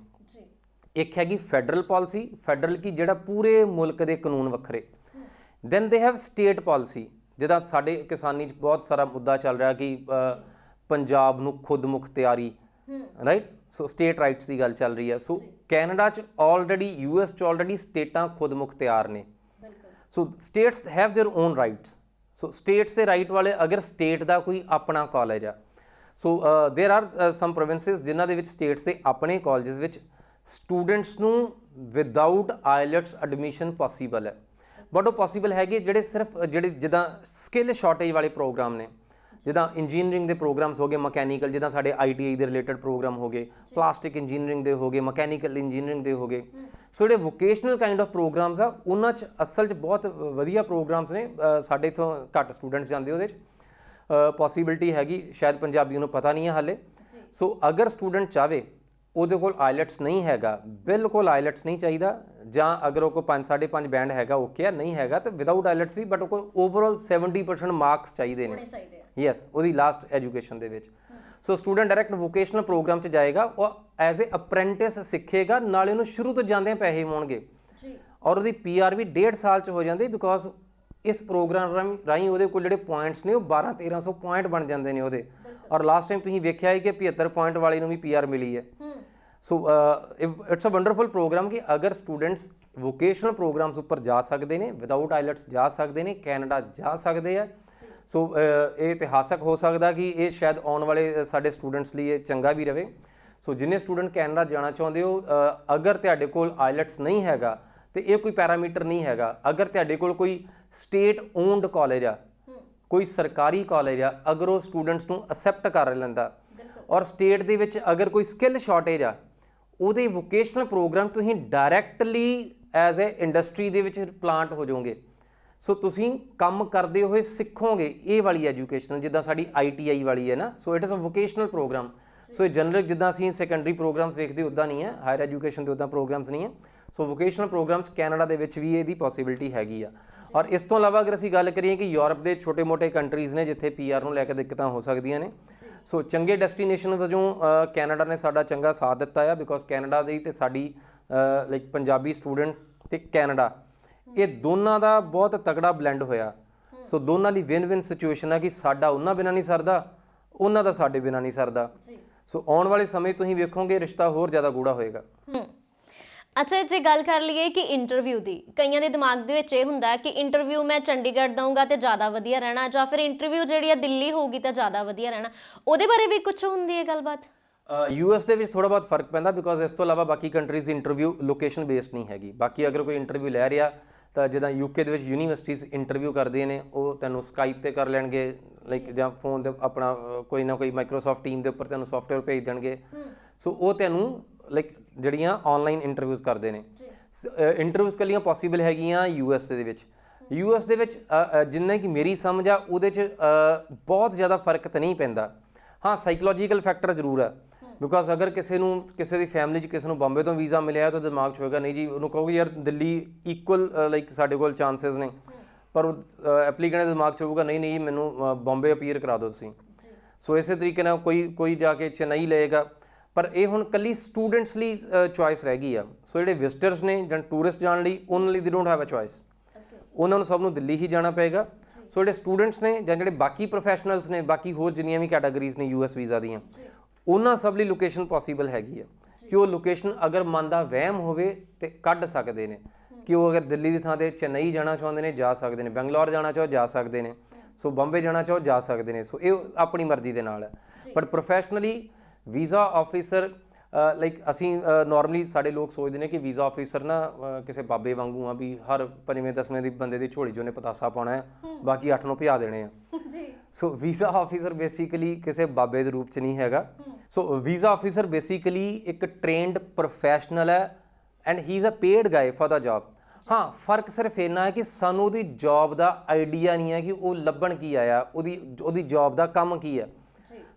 ਇੱਕ ਹੈਗੀ ਫੈਡਰਲ ਪਾਲਿਸੀ, ਫੈਡਰਲ ਕੀ ਜਿਹੜਾ ਪੂਰੇ ਮੁਲਕ ਦੇ ਕਾਨੂੰਨ ਵੱਖਰੇ। Then they have state policy, ਜਿੱਦਾਂ ਸਾਡੇ ਕਿਸਾਨੀ 'ਚ ਬਹੁਤ ਸਾਰਾ ਮੁੱਦਾ ਚੱਲ ਰਿਹਾ ਕਿ ਪੰਜਾਬ ਨੂੰ ਖੁਦ ਮੁਖਤਿਆਰੀ, ਰਾਈਟ। ਸੋ ਸਟੇਟ ਰਾਈਟਸ ਦੀ ਗੱਲ ਚੱਲ ਰਹੀ ਹੈ। ਸੋ ਕੈਨੇਡਾ 'ਚ ਆਲਰੇਡੀ, US 'ਚ ਆਲਰੇਡੀ ਸਟੇਟਾਂ ਖੁਦ ਮੁਖਤਿਆਰ ਨੇ। So states have their own rights. So states ਦੇ ਰਾਈਟ ਵਾਲੇ, ਅਗਰ ਸਟੇਟ ਦਾ ਕੋਈ ਆਪਣਾ ਕਾਲਜ ਆ, so there are some provinces ਜਿਨ੍ਹਾਂ ਦੇ ਵਿੱਚ ਸਟੇਟਸ ਦੇ ਆਪਣੇ ਕਾਲਜਸ ਵਿੱਚ ਸਟੂਡੈਂਟਸ ਨੂੰ ਵਿਦਆਊਟ ਆਈਲੈਟਸ ਐਡਮਿਸ਼ਨ ਪੋਸੀਬਲ ਹੈ। ਬਟ ਉਹ ਪੋਸੀਬਲ ਹੈਗੇ ਜਿਹੜੇ ਸਿਰਫ ਜਿਹੜੇ ਜਿੱਦਾਂ ਸਕਿੱਲ ਸ਼ਾਰਟੇਜ ਵਾਲੇ ਪ੍ਰੋਗਰਾਮ ਨੇ, ਜਿੱਦਾਂ ਇੰਜੀਨੀਅਰਿੰਗ ਦੇ ਪ੍ਰੋਗਰਾਮਸ ਹੋ ਗਏ, ਮਕੈਨੀਕਲ, ਜਿੱਦਾਂ ਸਾਡੇ ITI ਦੇ ਰਿਲੇਟਡ ਪ੍ਰੋਗਰਾਮ ਹੋ ਗਏ, ਪਲਾਸਟਿਕ ਇੰਜੀਨੀਅਰਿੰਗ ਦੇ ਹੋ ਗਏ, ਮਕੈਨੀਕਲ ਇੰਜੀਨੀਅਰਿੰਗ ਦੇ ਹੋ ਗਏ। ਸੋ ਜਿਹੜੇ ਵੋਕੇਸ਼ਨਲ ਕਾਈਂਡ ਆਫ ਪ੍ਰੋਗਰਾਮਸ ਆ, ਉਹਨਾਂ 'ਚ ਅਸਲ 'ਚ ਬਹੁਤ ਵਧੀਆ ਪ੍ਰੋਗਰਾਮਸ ਨੇ। ਸਾਡੇ ਇੱਥੋਂ ਘੱਟ ਸਟੂਡੈਂਟਸ ਜਾਂਦੇ ਉਹਦੇ 'ਚ, ਪੋਸੀਬਿਲਿਟੀ ਹੈਗੀ, ਸ਼ਾਇਦ ਪੰਜਾਬੀ ਨੂੰ ਪਤਾ ਨਹੀਂ ਹੈ ਹਾਲੇ। ਸੋ ਅਗਰ ਸਟੂਡੈਂਟ ਚਾਹਵੇ, ਉਹਦੇ ਕੋਲ ਆਈਲੈਟਸ ਨਹੀਂ ਹੈਗਾ, ਬਿਲਕੁਲ ਆਈਲੈਟਸ ਨਹੀਂ ਚਾਹੀਦਾ, ਜਾਂ ਅਗਰ ਉਹ ਕੋਲ 5.5 ਬੈਂਡ ਹੈਗਾ, ਓਕੇ ਆ, ਨਹੀਂ ਹੈਗਾ ਤਾਂ ਵਿਦਆਊਟ ਆਈਲੈਟਸ ਵੀ, ਬਟ ਉਹ ਕੋਲ ਓਵਰਆਲ 70% ਮਾਰਕਸ ਚਾਹੀਦੇ ਨੇ, ਯੈਸ, ਉਹਦੀ ਲਾਸਟ ਐਜੂਕੇਸ਼ਨ ਦੇ ਵਿੱਚ। So student direct vocational program 'ਚ ਜਾਏਗਾ, ਉਹ ਐਜ਼ ਏ ਅਪ੍ਰੈਂਟਿਸ ਸਿੱਖੇਗਾ, ਨਾਲੇ ਉਹਨੂੰ ਸ਼ੁਰੂ ਤੋਂ ਜਾਂਦਿਆਂ ਪੈਸੇ ਹੋਣਗੇ, ਔਰ ਉਹਦੀ PR ਵੀ 1.5 ਸਾਲ 'ਚ ਹੋ ਜਾਂਦੀ, ਬਿਕੋਜ਼ ਇਸ ਪ੍ਰੋਗਰਾਮ ਰਾਹੀਂ ਉਹਦੇ ਕੋਲ ਜਿਹੜੇ ਪੁਆਇੰਟਸ ਨੇ ਉਹ 1200-1300 ਪੁਆਇੰਟ ਬਣ ਜਾਂਦੇ ਨੇ ਉਹਦੇ। ਔਰ ਲਾਸਟ ਟਾਈਮ ਤੁਸੀਂ ਵੇਖਿਆ ਹੈ ਕਿ 75 ਪੁਆਇੰਟ ਵਾਲੇ ਨੂੰ ਵੀ PR ਮਿਲੀ ਹੈ। So it's a wonderful program ਕਿ ਅਗਰ ਸਟੂਡੈਂਟਸ ਵੋਕੇਸ਼ਨਲ ਪ੍ਰੋਗਰਾਮਸ ਉੱਪਰ ਜਾ ਸਕਦੇ ਨੇ, ਵਿਦਆਊਟ ਆਈਲੈਟਸ ਜਾ ਸਕਦੇ ਨੇ, ਕੈਨੇਡਾ ਜਾ ਸਕਦੇ ਆ। ਸੋ ਇਹ ਇਤਿਹਾਸਕ ਹੋ ਸਕਦਾ ਕਿ ਇਹ ਸ਼ਾਇਦ ਆਉਣ ਵਾਲੇ ਸਾਡੇ ਸਟੂਡੈਂਟਸ ਲਈ ਇਹ ਚੰਗਾ ਵੀ ਰਹੇ। ਸੋ ਜਿੰਨੇ ਸਟੂਡੈਂਟ ਕੈਨੇਡਾ ਜਾਣਾ ਚਾਹੁੰਦੇ ਹੋ, ਅਗਰ ਤੁਹਾਡੇ ਕੋਲ ਆਈਲੈਟਸ ਨਹੀਂ ਹੈਗਾ ਤੇ ਇਹ ਕੋਈ ਪੈਰਾਮੀਟਰ ਨਹੀਂ ਹੈਗਾ। ਅਗਰ ਤੁਹਾਡੇ ਕੋਲ ਕੋਈ ਸਟੇਟ ਓਨਡ ਕਾਲਜ ਆ, ਕੋਈ ਸਰਕਾਰੀ ਕਾਲਜ ਆ, ਅਗਰ ਉਹ ਸਟੂਡੈਂਟਸ ਨੂੰ ਅਸੈਪਟ ਕਰ ਲੈਂਦਾ, ਔਰ ਸਟੇਟ ਦੇ ਵਿੱਚ ਅਗਰ ਕੋਈ ਸਕਿੱਲ ਸ਼ਾਰਟੇਜ ਆ, ਉਹਦੇ ਵੋਕੇਸ਼ਨਲ ਪ੍ਰੋਗਰਾਮ ਤੁਸੀਂ ਡਾਇਰੈਕਟਲੀ ਐਜ਼ ਏ ਇੰਡਸਟਰੀ ਦੇ ਵਿੱਚ ਪਲਾਂਟ ਹੋ ਜਾਓਗੇ। ਸੋ ਤੁਸੀਂ ਕੰਮ ਕਰਦੇ ਹੋਏ ਸਿੱਖੋਗੇ ਇਹ ਵਾਲੀ ਐਜੂਕੇਸ਼ਨ, ਜਿੱਦਾਂ ਸਾਡੀ ITI ਵਾਲੀ ਹੈ ਨਾ। So it is a vocational programme. So ਇਹ ਜਨਰਲ ਜਿੱਦਾਂ ਅਸੀਂ ਸੈਕੰਡਰੀ ਪ੍ਰੋਗਰਾਮ ਵੇਖਦੇ ਉੱਦਾਂ ਨਹੀਂ ਹੈ, ਹਾਇਰ ਐਜੂਕੇਸ਼ਨ ਦੇ ਉੱਦਾਂ ਪ੍ਰੋਗਰਾਮਸ ਨਹੀਂ ਹੈ। ਸੋ ਵੋਕੇਸ਼ਨਲ ਪ੍ਰੋਗਰਾਮਸ ਕੈਨੇਡਾ ਦੇ ਵਿੱਚ ਵੀ ਇਹਦੀ ਪੋਸੀਬਿਲਿਟੀ ਹੈਗੀ ਆ। ਔਰ ਇਸ ਤੋਂ ਇਲਾਵਾ ਅਗਰ ਅਸੀਂ ਗੱਲ ਕਰੀਏ ਕਿ ਯੂਰਪ ਦੇ ਛੋਟੇ-ਮੋਟੇ ਕੰਟਰੀਜ਼ ਨੇ ਜਿੱਥੇ PR ਨੂੰ ਲੈ ਕੇ ਦਿੱਕਤਾਂ ਹੋ ਸਕਦੀਆਂ ਨੇ। ਸੋ ਚੰਗੇ ਡੈਸਟੀਨੇਸ਼ਨ ਵਜੋਂ ਕੈਨੇਡਾ ਨੇ ਸਾਡਾ ਚੰਗਾ ਸਾਥ ਦਿੱਤਾ ਆ, ਬਿਕੋਜ਼ ਕੈਨੇਡਾ ਦੀ ਤੇ ਸਾਡੀ ਲਾਈਕ ਪੰਜਾਬੀ ਸਟੂਡੈਂਟ ਤੇ ਕੈਨੇਡਾ, ਇਹ ਦੋਨਾਂ ਦਾ ਬਹੁਤ ਤਕੜਾ ਬਲੈਂਡ ਹੋਇਆ। ਸੋ ਦੋਨਾਂ ਲਈ ਵਿਨ-ਵਿਨ ਸਿਚੁਏਸ਼ਨ ਆ ਕਿ ਸਾਡਾ ਉਹਨਾਂ ਬਿਨਾਂ ਨਹੀਂ ਸਰਦਾ, ਉਹਨਾਂ ਦਾ ਸਾਡੇ ਬਿਨਾਂ ਨਹੀਂ ਸਰਦਾ। ਸੋ ਆਉਣ ਵਾਲੇ ਸਮੇਂ ਤੁਸੀਂ ਵੇਖੋਗੇ ਰਿਸ਼ਤਾ ਹੋਰ ਜ਼ਿਆਦਾ ਗੂੜਾ ਹੋਏਗਾ। ਅੱਛਾ, ਜੇ ਗੱਲ ਕਰ ਲਈਏ ਕਿ ਇੰਟਰਵਿਊ ਦੀ, ਕਈਆਂ ਦੇ ਦਿਮਾਗ ਦੇ ਵਿੱਚ ਇਹ ਹੁੰਦਾ ਕਿ ਇੰਟਰਵਿਊ ਮੈਂ ਚੰਡੀਗੜ੍ਹ ਦਊਂਗਾ ਤੇ ਜ਼ਿਆਦਾ ਵਧੀਆ ਰਹਿਣਾ, ਜਾਂ ਫਿਰ ਇੰਟਰਵਿਊ ਜਿਹੜੀ ਆ ਦਿੱਲੀ ਹੋਊਗੀ ਤਾਂ ਜ਼ਿਆਦਾ ਵਧੀਆ ਰਹਿਣਾ। ਉਹਦੇ ਬਾਰੇ ਵੀ ਕੁਝ ਹੁੰਦੀ ਹੈ ਗੱਲਬਾਤ? US ਦੇ ਵਿੱਚ ਥੋੜਾ ਬਹੁਤ ਫਰਕ ਪੈਂਦਾ, ਬਿਕੋਜ਼ ਇਸ ਤੋਂ ਇਲਾਵਾ ਬਾਕੀ ਕੰਟਰੀਜ਼ ਇੰਟਰਵਿਊ ਲੋਕੇਸ਼ਨ ਬੇਸਡ ਨਹੀਂ ਹੈਗੀ। ਬਾਕੀ ਅਗਰ ਕੋਈ ਇੰਟਰਵਿਊ ਲੈ ਰਿਹਾ ਤਾਂ ਜਿੱਦਾਂ UK ਦੇ ਵਿੱਚ ਯੂਨੀਵਰਸਿਟੀਜ਼ ਇੰਟਰਵਿਊ ਕਰਦੀਆਂ ਨੇ, ਉਹ ਤੈਨੂੰ ਸਕਾਈਪ ਤੇ ਕਰ ਲੈਣਗੇ, ਲਾਈਕ ਜਾਂ ਫੋਨ ਦੇ ਆਪਣਾ ਕੋਈ ਨਾ ਕੋਈ ਮਾਈਕਰੋਸਾਫਟ ਟੀਮ ਦੇ ਉੱਪਰ ਤੈਨੂੰ ਸੌਫਟਵੇਅਰ ਭੇਜ ਦੇਣਗੇ। ਸੋ ਉਹ ਤੈਨੂੰ ਲਾਈਕ ਜਿਹੜੀਆਂ ਆਨਲਾਈਨ ਇੰਟਰਵਿਊਜ਼ ਕਰਦੇ ਨੇ। ਇੰਟਰਵਿਊਜ਼ ਕੱਲੀਆਂ ਪੋਸੀਬਲ ਹੈਗੀਆਂ US ਦੇ ਵਿੱਚ। US ਦੇ ਵਿੱਚ ਜਿੰਨਾ ਕਿ ਮੇਰੀ ਸਮਝ ਆ ਉਹਦੇ 'ਚ ਬਹੁਤ ਜ਼ਿਆਦਾ ਫਰਕ ਤਾਂ ਨਹੀਂ ਪੈਂਦਾ। ਹਾਂ, ਸਾਈਕੋਲੋਜੀਕਲ ਫੈਕਟਰ ਜ਼ਰੂਰ ਹੈ, ਬਿਕੋਜ਼ ਅਗਰ ਕਿਸੇ ਦੀ ਫੈਮਿਲੀ 'ਚ ਕਿਸੇ ਨੂੰ ਬੰਬੇ ਤੋਂ ਵੀਜ਼ਾ ਮਿਲਿਆ ਤਾਂ ਦਿਮਾਗ 'ਚ ਹੋਏਗਾ ਨਹੀਂ ਜੀ, ਉਹਨੂੰ ਕਹੋਗੇ ਯਾਰ ਦਿੱਲੀ ਇਕੁਅਲ ਲਾਈਕ ਸਾਡੇ ਕੋਲ ਚਾਂਸਸ ਨੇ, ਪਰ ਐਪਲੀਕੈਂਟ ਦੇ ਦਿਮਾਗ 'ਚ ਹੋਊਗਾ ਨਹੀਂ ਨਹੀਂ ਮੈਨੂੰ ਬੰਬੇ ਅਪੀਅਰ ਕਰਾ ਦਿਓ ਤੁਸੀਂ। ਸੋ ਇਸੇ ਤਰੀਕੇ ਨਾਲ ਕੋਈ ਜਾ ਕੇ ਚੇਨਈ ਲਏਗਾ। ਪਰ ਇਹ ਹੁਣ ਕੱਲੀ ਸਟੂਡੈਂਟਸ ਲਈ ਚੋਇਸ ਰਹਿ ਗਈ ਆ। ਸੋ ਜਿਹੜੇ ਵਿਜ਼ਟਰਸ ਨੇ ਜਾਂ ਟੂਰਿਸਟ ਜਾਣ ਲਈ, ਉਹਨਾਂ ਲਈ ਦੇ ਡੋਂਟ ਹੈਵ ਅ ਚੋਇਸ, ਉਹਨਾਂ ਨੂੰ ਸਭ ਨੂੰ ਦਿੱਲੀ ਹੀ ਜਾਣਾ ਪਏਗਾ। ਸੋ ਜਿਹੜੇ ਸਟੂਡੈਂਟਸ ਨੇ ਜਾਂ ਜਿਹੜੇ ਬਾਕੀ ਪ੍ਰੋਫੈਸ਼ਨਲਸ ਨੇ, ਬਾਕੀ ਹੋਰ ਜਿੰਨੀਆਂ ਵੀ ਕੈਟਾਗਰੀਜ਼ ਨੇ US ਵੀਜ਼ਾ ਦੀਆਂ, ਉਹਨਾਂ ਸਭ ਲਈ ਲੋਕੇਸ਼ਨ ਪੋਸੀਬਲ ਹੈਗੀ ਆ ਕਿ ਉਹ ਲੋਕੇਸ਼ਨ ਅਗਰ ਮਨ ਦਾ ਵਹਿਮ ਹੋਵੇ ਤੇ ਕੱਢ ਸਕਦੇ ਨੇ, ਕਿ ਉਹ ਅਗਰ ਦਿੱਲੀ ਦੀ ਥਾਂ ਤੇ ਚੇਨਈ ਜਾਣਾ ਚਾਹੁੰਦੇ ਨੇ ਜਾ ਸਕਦੇ ਨੇ, ਬੰਗਲੌਰ ਜਾਣਾ ਚਾਹੋ ਜਾ ਸਕਦੇ ਨੇ, ਸੋ ਬੰਬੇ ਜਾਣਾ ਚਾਹੋ ਜਾ ਸਕਦੇ ਨੇ। ਸੋ ਇਹ ਆਪਣੀ ਮਰਜ਼ੀ ਦੇ ਨਾਲ ਹੈ। But professionally visa officer like ਅਸੀਂ ਨਾਰਮਲੀ ਸਾਡੇ ਲੋਕ ਸੋਚਦੇ ਨੇ ਕਿ ਵੀਜ਼ਾ ਆਫਿਸਰ ਨਾ ਕਿਸੇ ਬਾਬੇ ਵਾਂਗੂ ਆ ਵੀ ਹਰ 5ਵੇਂ 10ਵੇਂ ਦੀ ਬੰਦੇ ਦੀ ਝੋਲੀ 'ਚ ਉਹਨੇ ਪਤਾਸਾ ਪਾਉਣਾ ਹੈ, ਬਾਕੀ 8 ਨੂੰ ਭਜਾ ਦੇਣੇ ਆ। ਜੀ। ਸੋ ਵੀਜ਼ਾ ਆਫਿਸਰ ਬੇਸਿਕਲੀ ਕਿਸੇ ਬਾਬੇ ਦੇ ਰੂਪ 'ਚ ਨਹੀਂ ਹੈਗਾ। ਸੋ ਵੀਜ਼ਾ ਆਫਿਸਰ ਬੇਸਿਕਲੀ ਇੱਕ ਟ੍ਰੇਨਡ ਪ੍ਰੋਫੈਸ਼ਨਲ ਹੈ and he is a paid guy for the job. ਹਾਂ, ਫਰਕ ਸਿਰਫ ਇੰਨਾ ਹੈ ਕਿ ਸਾਨੂੰ ਉਹਦੀ ਜੌਬ ਦਾ ਆਈਡੀਆ ਨਹੀਂ ਹੈ ਕਿ ਉਹ ਲੱਭਣ ਕੀ ਆਇਆ, ਉਹਦੀ ਜੌਬ ਦਾ ਕੰਮ ਕੀ ਹੈ।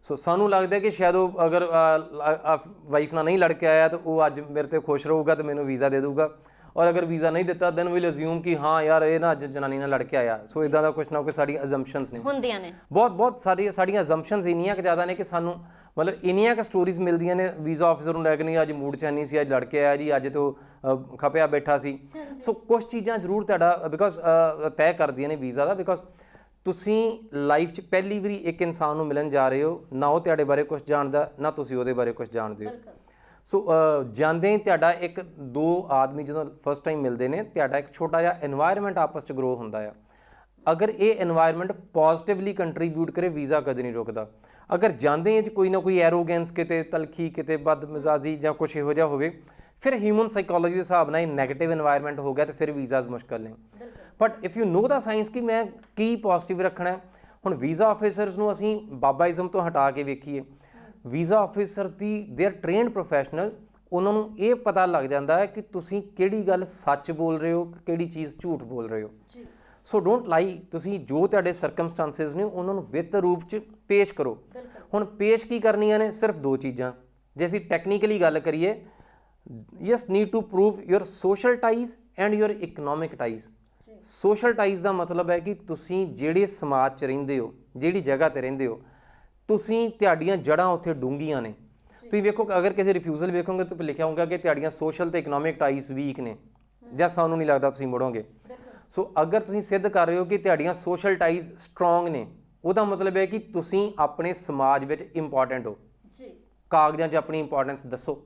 ਸੋ ਸਾਨੂੰ ਲੱਗਦਾ ਕਿ ਸ਼ਾਇਦ ਉਹ ਅਗਰ ਵਾਈਫ ਨਾਲ ਨਹੀਂ ਲੜ ਕੇ ਆਇਆ ਤਾਂ ਉਹ ਅੱਜ ਮੇਰੇ ਤੇ ਖੁਸ਼ ਰਹੂਗਾ ਤੇ ਮੈਨੂੰ ਵੀਜ਼ਾ ਦੇ ਦੂਗਾ, ਔਰ ਅਗਰ ਵੀਜ਼ਾ ਨਹੀਂ ਦਿੱਤਾ ਦੈਨ ਵੀਲ ਅਸਿਊਮ ਕਿ ਹਾਂ ਯਾਰ ਇਹ ਨਾ ਅੱਜ ਜਨਾਨੀ ਨਾਲ ਲੜ ਕੇ ਆਇਆ। ਸੋ ਇਦਾਂ ਦਾ ਕੁਛ ਨਾ ਕੁਛ ਸਾਡੀਆਂ ਅਜ਼ੰਪਸ਼ਨਸ ਨੇ ਹੁੰਦੀਆਂ ਨੇ, ਬਹੁਤ ਸਾਡੀਆਂ ਅਜ਼ੰਪਸ਼ਨਸ ਇੰਨੀਆਂ ਕਿ ਜ਼ਿਆਦਾ ਨੇ ਕਿ ਸਾਨੂੰ ਮਤਲਬ ਇੰਨੀਆਂ ਕੁ ਸਟੋਰੀਜ਼ ਮਿਲਦੀਆਂ ਨੇ ਵੀਜ਼ਾ ਆਫਿਸਰ ਨੂੰ ਲੈ ਕੇ, ਨਹੀਂ ਅੱਜ ਮੂਡ 'ਚ ਨਹੀਂ ਸੀ, ਅੱਜ ਲੜ ਕੇ ਆਇਆ ਜੀ, ਅੱਜ ਤੋਂ ਖਪਿਆ ਬੈਠਾ ਸੀ। ਸੋ ਕੁਛ ਚੀਜ਼ਾਂ ਜ਼ਰੂਰ ਤੁਹਾਡਾ ਬਿਕੋਜ਼ ਤੈਅ ਕਰਦੀਆਂ ਨੇ ਵੀਜ਼ਾ ਦਾ, ਬਿਕੋਜ਼ ਤੁਸੀਂ ਲਾਈਫ 'ਚ ਪਹਿਲੀ ਵਾਰੀ ਇੱਕ ਇਨਸਾਨ ਨੂੰ ਮਿਲਣ ਜਾ ਰਹੇ ਹੋ, ਨਾ ਉਹ ਤੁਹਾਡੇ ਬਾਰੇ ਕੁਛ ਜਾਣਦਾ ਨਾ ਤੁਸੀਂ ਉਹਦੇ ਬਾਰੇ ਕੁਛ ਜਾਣਦੇ ਹੋ। ਸੋ ਜਾਂਦੇ ਹੀ ਤੁਹਾਡਾ ਇੱਕ ਦੋ ਆਦਮੀ ਜਦੋਂ ਫਸਟ ਟਾਈਮ ਮਿਲਦੇ ਨੇ, ਤੁਹਾਡਾ ਇੱਕ ਛੋਟਾ ਜਿਹਾ ਇਨਵਾਇਰਨਮੈਂਟ ਆਪਸ 'ਚ ਗਰੋ ਹੁੰਦਾ ਆ। ਅਗਰ ਇਹ ਇਨਵਾਇਰਨਮੈਂਟ ਪੋਜ਼ਿਟਿਵਲੀ ਕੰਟਰੀਬਿਊਟ ਕਰੇ, ਵੀਜ਼ਾ ਕਦੇ ਨਹੀਂ ਰੁਕਦਾ। ਅਗਰ ਜਾਂਦੇ 'ਚ ਕੋਈ ਨਾ ਕੋਈ ਐਰੋਗੈਂਸ, ਕਿਤੇ ਤਲਖੀ, ਕਿਤੇ ਬਦਮਿਜ਼ਾਜੀ ਜਾਂ ਕੁਛ ਇਹੋ ਜਿਹਾ ਹੋਵੇ, ਫਿਰ ਹਿਊਮਨ ਸਾਈਕੋਲੋਜੀ ਦੇ ਹਿਸਾਬ ਨਾਲ ਨੈਗੇਟਿਵ ਇਨਵਾਇਰਨਮੈਂਟ ਹੋ ਗਿਆ ਤੇ ਫਿਰ ਵੀਜ਼ਾਜ਼ ਮੁਸ਼ਕਲ ਨੇ। But if you know the science ਕਿ ਮੈਂ ਕੀ ਪੋਜ਼ਿਟਿਵ ਰੱਖਣਾ। ਹੁਣ ਵੀਜ਼ਾ ਆਫਿਸਰਸ ਨੂੰ ਅਸੀਂ ਬਾਬਾਇਜ਼ਮ ਤੋਂ ਹਟਾ ਕੇ ਵੇਖੀਏ, visa officer the they are trained professional, ਉਹਨਾਂ ਨੂੰ ਇਹ ਪਤਾ ਲੱਗ ਜਾਂਦਾ ਹੈ ਕਿ ਤੁਸੀਂ ਕਿਹੜੀ ਗੱਲ ਸੱਚ ਬੋਲ ਰਹੇ ਹੋ, ਕਿਹੜੀ ਚੀਜ਼ ਝੂਠ ਬੋਲ ਰਹੇ ਹੋ। ਸੋ ਡੋਂਟ ਲਾਈ, ਤੁਸੀਂ ਜੋ ਤੁਹਾਡੇ ਸਰਕਮਸਟੈਂਸਿਸ ਨੇ ਉਹਨਾਂ ਨੂੰ ਬਿਹਤਰ ਰੂਪ 'ਚ ਪੇਸ਼ ਕਰੋ। ਹੁਣ ਪੇਸ਼ ਕੀ ਕਰਨੀਆਂ ਨੇ? ਸਿਰਫ ਦੋ ਚੀਜ਼ਾਂ। ਜੇ ਅਸੀਂ ਟੈਕਨੀਕਲੀ ਗੱਲ ਕਰੀਏ, yes need to prove your social ties and your economic ties. Social ties ਦਾ ਮਤਲਬ ਹੈ ਕਿ ਤੁਸੀਂ ਜਿਹੜੇ ਸਮਾਜ 'ਚ ਰਹਿੰਦੇ ਹੋ, ਜਿਹੜੀ ਜਗ੍ਹਾ 'ਤੇ ਰਹਿੰਦੇ ਹੋ, ਤੁਸੀਂ ਤੁਹਾਡੀਆਂ ਜੜ੍ਹਾਂ ਉੱਥੇ ਡੂੰਘੀਆਂ ਨੇ। ਤੁਸੀਂ ਵੇਖੋ ਅਗਰ ਕਿਸੇ ਰਿਫਿਊਜ਼ਲ ਵੇਖੋਗੇ ਤਾਂ ਲਿਖਿਆ ਹੋਊਗਾ ਕਿ ਤੁਹਾਡੀਆਂ ਸੋਸ਼ਲ ਤੇ ਇਕਨੋਮਿਕ ਟਾਈਜ਼ ਵੀਕ ਨੇ, ਜਾਂ ਸਾਨੂੰ ਨਹੀਂ ਲੱਗਦਾ ਤੁਸੀਂ ਮੁੜੋਗੇ। ਸੋ ਅਗਰ ਤੁਸੀਂ ਸਿੱਧ ਕਰ ਰਹੇ ਹੋ ਕਿ ਤੁਹਾਡੀਆਂ ਸੋਸ਼ਲ ਟਾਈਜ਼ ਸਟਰੋਂਗ ਨੇ, ਉਹਦਾ ਮਤਲਬ ਹੈ ਕਿ ਤੁਸੀਂ ਆਪਣੇ ਸਮਾਜ ਵਿੱਚ ਇੰਪੋਰਟੈਂਟ ਹੋ। ਕਾਗਜ਼ਾਂ 'ਚ ਆਪਣੀ ਇੰਪੋਰਟੈਂਸ ਦੱਸੋ।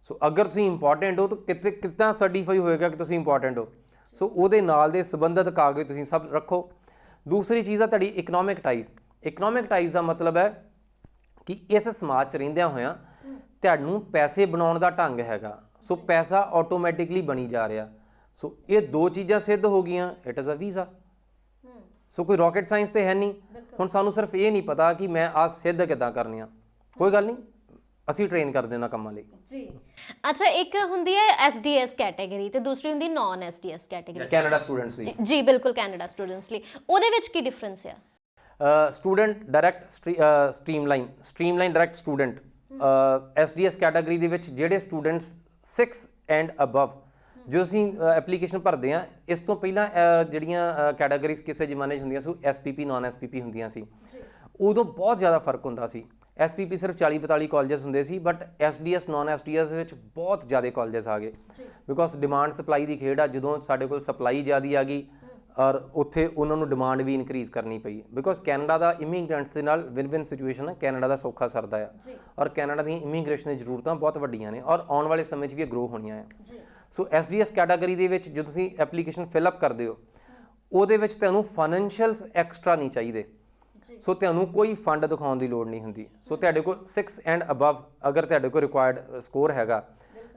ਸੋ ਅਗਰ ਤੁਸੀਂ ਇੰਪੋਰਟੈਂਟ ਹੋ ਤਾਂ ਕਿੱਦਾਂ ਸਰਟੀਫਾਈ ਹੋਏਗਾ ਕਿ ਤੁਸੀਂ ਇੰਪੋਰਟੈਂਟ ਹੋ। ਸੋ ਉਹਦੇ ਨਾਲ ਦੇ ਸੰਬੰਧਿਤ ਕਾਗਜ਼ ਤੁਸੀਂ ਸਭ ਰੱਖੋ। ਦੂਸਰੀ ਚੀਜ਼ ਆ ਤੁਹਾਡੀ ਇਕਨੋਮਿਕ ਟਾਈਜ਼। ਇਕਨੋਮਿਕ ਟਾਈਜ਼ ਦਾ ਮਤਲਬ ਹੈ ਕਿ ਇਸ ਸਮਾਜ 'ਚ ਰਹਿੰਦਿਆਂ ਹੋਇਆਂ ਤੁਹਾਨੂੰ ਪੈਸੇ ਬਣਾਉਣ ਦਾ ਢੰਗ ਹੈਗਾ। ਸੋ ਪੈਸਾ ਆਟੋਮੈਟਿਕਲੀ ਬਣੀ ਜਾ ਰਿਹਾ। ਸੋ ਇਹ ਦੋ ਚੀਜ਼ਾਂ ਸਿੱਧ ਹੋ ਗਈਆਂ, ਇਟ ਇਜ਼ ਅ ਵੀਜ਼ਾ। ਸੋ ਕੋਈ ਰਾਕਟ ਸਾਇੰਸ ਤੇ ਹੈ ਨਹੀਂ। ਹੁਣ ਸਾਨੂੰ ਸਿਰਫ ਇਹ ਨਹੀਂ ਪਤਾ ਕਿ ਮੈਂ ਆਹ ਸਿੱਧ ਕਿੱਦਾਂ ਕਰਨੀ ਆ, ਕੋਈ ਗੱਲ ਨਹੀਂ, ਅਸੀਂ ਟ੍ਰੇਨ ਕਰ ਦੇਣਾ ਕੰਮਾਂ ਲਈ। ਜੀ। ਅੱਛਾ, ਇੱਕ ਹੁੰਦੀ ਹੈ ਐਸਡੀਐਸ ਕੈਟਾਗਰੀ ਤੇ ਦੂਸਰੀ ਹੁੰਦੀ non SDS category. Canada students ਲਈ। ਜੀ ਬਿਲਕੁਲ, ਕੈਨੇਡਾ ਸਟੂਡੈਂਟਸ ਲਈ ਉਹਦੇ ਵਿੱਚ ਕੀ ਡਿਫਰੈਂਸ ਆ? Student direct streamline direct student SDS category ਦੇ ਵਿੱਚ ਜਿਹੜੇ ਸਟੂਡੈਂਟਸ 6 ਐਂਡ ਅਬਵ, ਜੋ ਅਸੀਂ ਐਪਲੀਕੇਸ਼ਨ ਭਰਦੇ ਹਾਂ, ਇਸ ਤੋਂ ਪਹਿਲਾਂ ਜਿਹੜੀਆਂ ਕੈਟਾਗਰੀਜ਼ ਕਿਸੇ ਜ਼ਮਾਨੇ 'ਚ ਹੁੰਦੀਆਂ ਸੀ, ਐਸਪੀਪੀ ਨਾਨ ਐਸਪੀਪੀ ਹੁੰਦੀਆਂ ਸੀ। ਉਦੋਂ ਬਹੁਤ ਜ਼ਿਆਦਾ ਫਰਕ ਹੁੰਦਾ ਸੀ। ਐਸਪੀਪੀ ਸਿਰਫ 40-42 ਕਾਲਜਸ ਹੁੰਦੇ ਸੀ, ਬਟ ਐਸਡੀਐਸ ਨਾਨ ਐਸਡੀਐਸ ਵਿੱਚ ਬਹੁਤ ਜ਼ਿਆਦਾ ਕਾਲਜਸ ਆ ਗਏ, ਬਿਕੋਜ਼ ਡਿਮਾਂਡ ਸਪਲਾਈ ਦੀ ਖੇਡ ਆ। ਜਦੋਂ ਸਾਡੇ ਕੋਲ ਸਪਲਾਈ ਜ਼ਿਆਦਾ ਆ ਗਈ ਔਰ ਉੱਥੇ ਉਹਨਾਂ ਨੂੰ ਡਿਮਾਂਡ ਵੀ ਇਨਕਰੀਜ਼ ਕਰਨੀ ਪਈ, ਬਿਕੋਜ਼ ਕੈਨੇਡਾ ਦਾ ਇਮੀਗ੍ਰੈਂਟਸ ਦੇ ਨਾਲ ਵਿਨ ਸਿਚੁਏਸ਼ਨ ਹੈ। ਕੈਨੇਡਾ ਦਾ ਸੌਖਾ ਸਰਦਾ ਆ, ਔਰ ਕੈਨੇਡਾ ਦੀਆਂ ਇਮੀਗ੍ਰੇਸ਼ਨ ਦੀ ਜ਼ਰੂਰਤਾਂ ਬਹੁਤ ਵੱਡੀਆਂ ਨੇ ਔਰ ਆਉਣ ਵਾਲੇ ਸਮੇਂ 'ਚ ਵੀ ਗਰੋ ਹੋਣੀਆਂ ਆ। ਸੋ ਐਸਡੀਐਸ ਕੈਟਾਗਰੀ ਦੇ ਵਿੱਚ ਜਦੋਂ ਤੁਸੀਂ ਐਪਲੀਕੇਸ਼ਨ ਫਿਲਅਪ ਕਰਦੇ ਹੋ, ਉਹਦੇ ਵਿੱਚ ਤੁਹਾਨੂੰ ਫਾਈਨੈਂਸ਼ੀਅਲਸ ਐਕਸਟਰਾ ਨਹੀਂ ਚਾਹੀਦੇ। ਸੋ ਤੁਹਾਨੂੰ ਕੋਈ ਫੰਡ ਦਿਖਾਉਣ ਦੀ ਲੋੜ ਨਹੀਂ ਹੁੰਦੀ। ਸੋ ਤੁਹਾਡੇ ਕੋਲ 6 ਐਂਡ ਅਬਵ ਅਗਰ ਤੁਹਾਡੇ ਕੋਲ ਰਿਕੁਆਇਰਡ ਸਕੋਰ ਹੈਗਾ,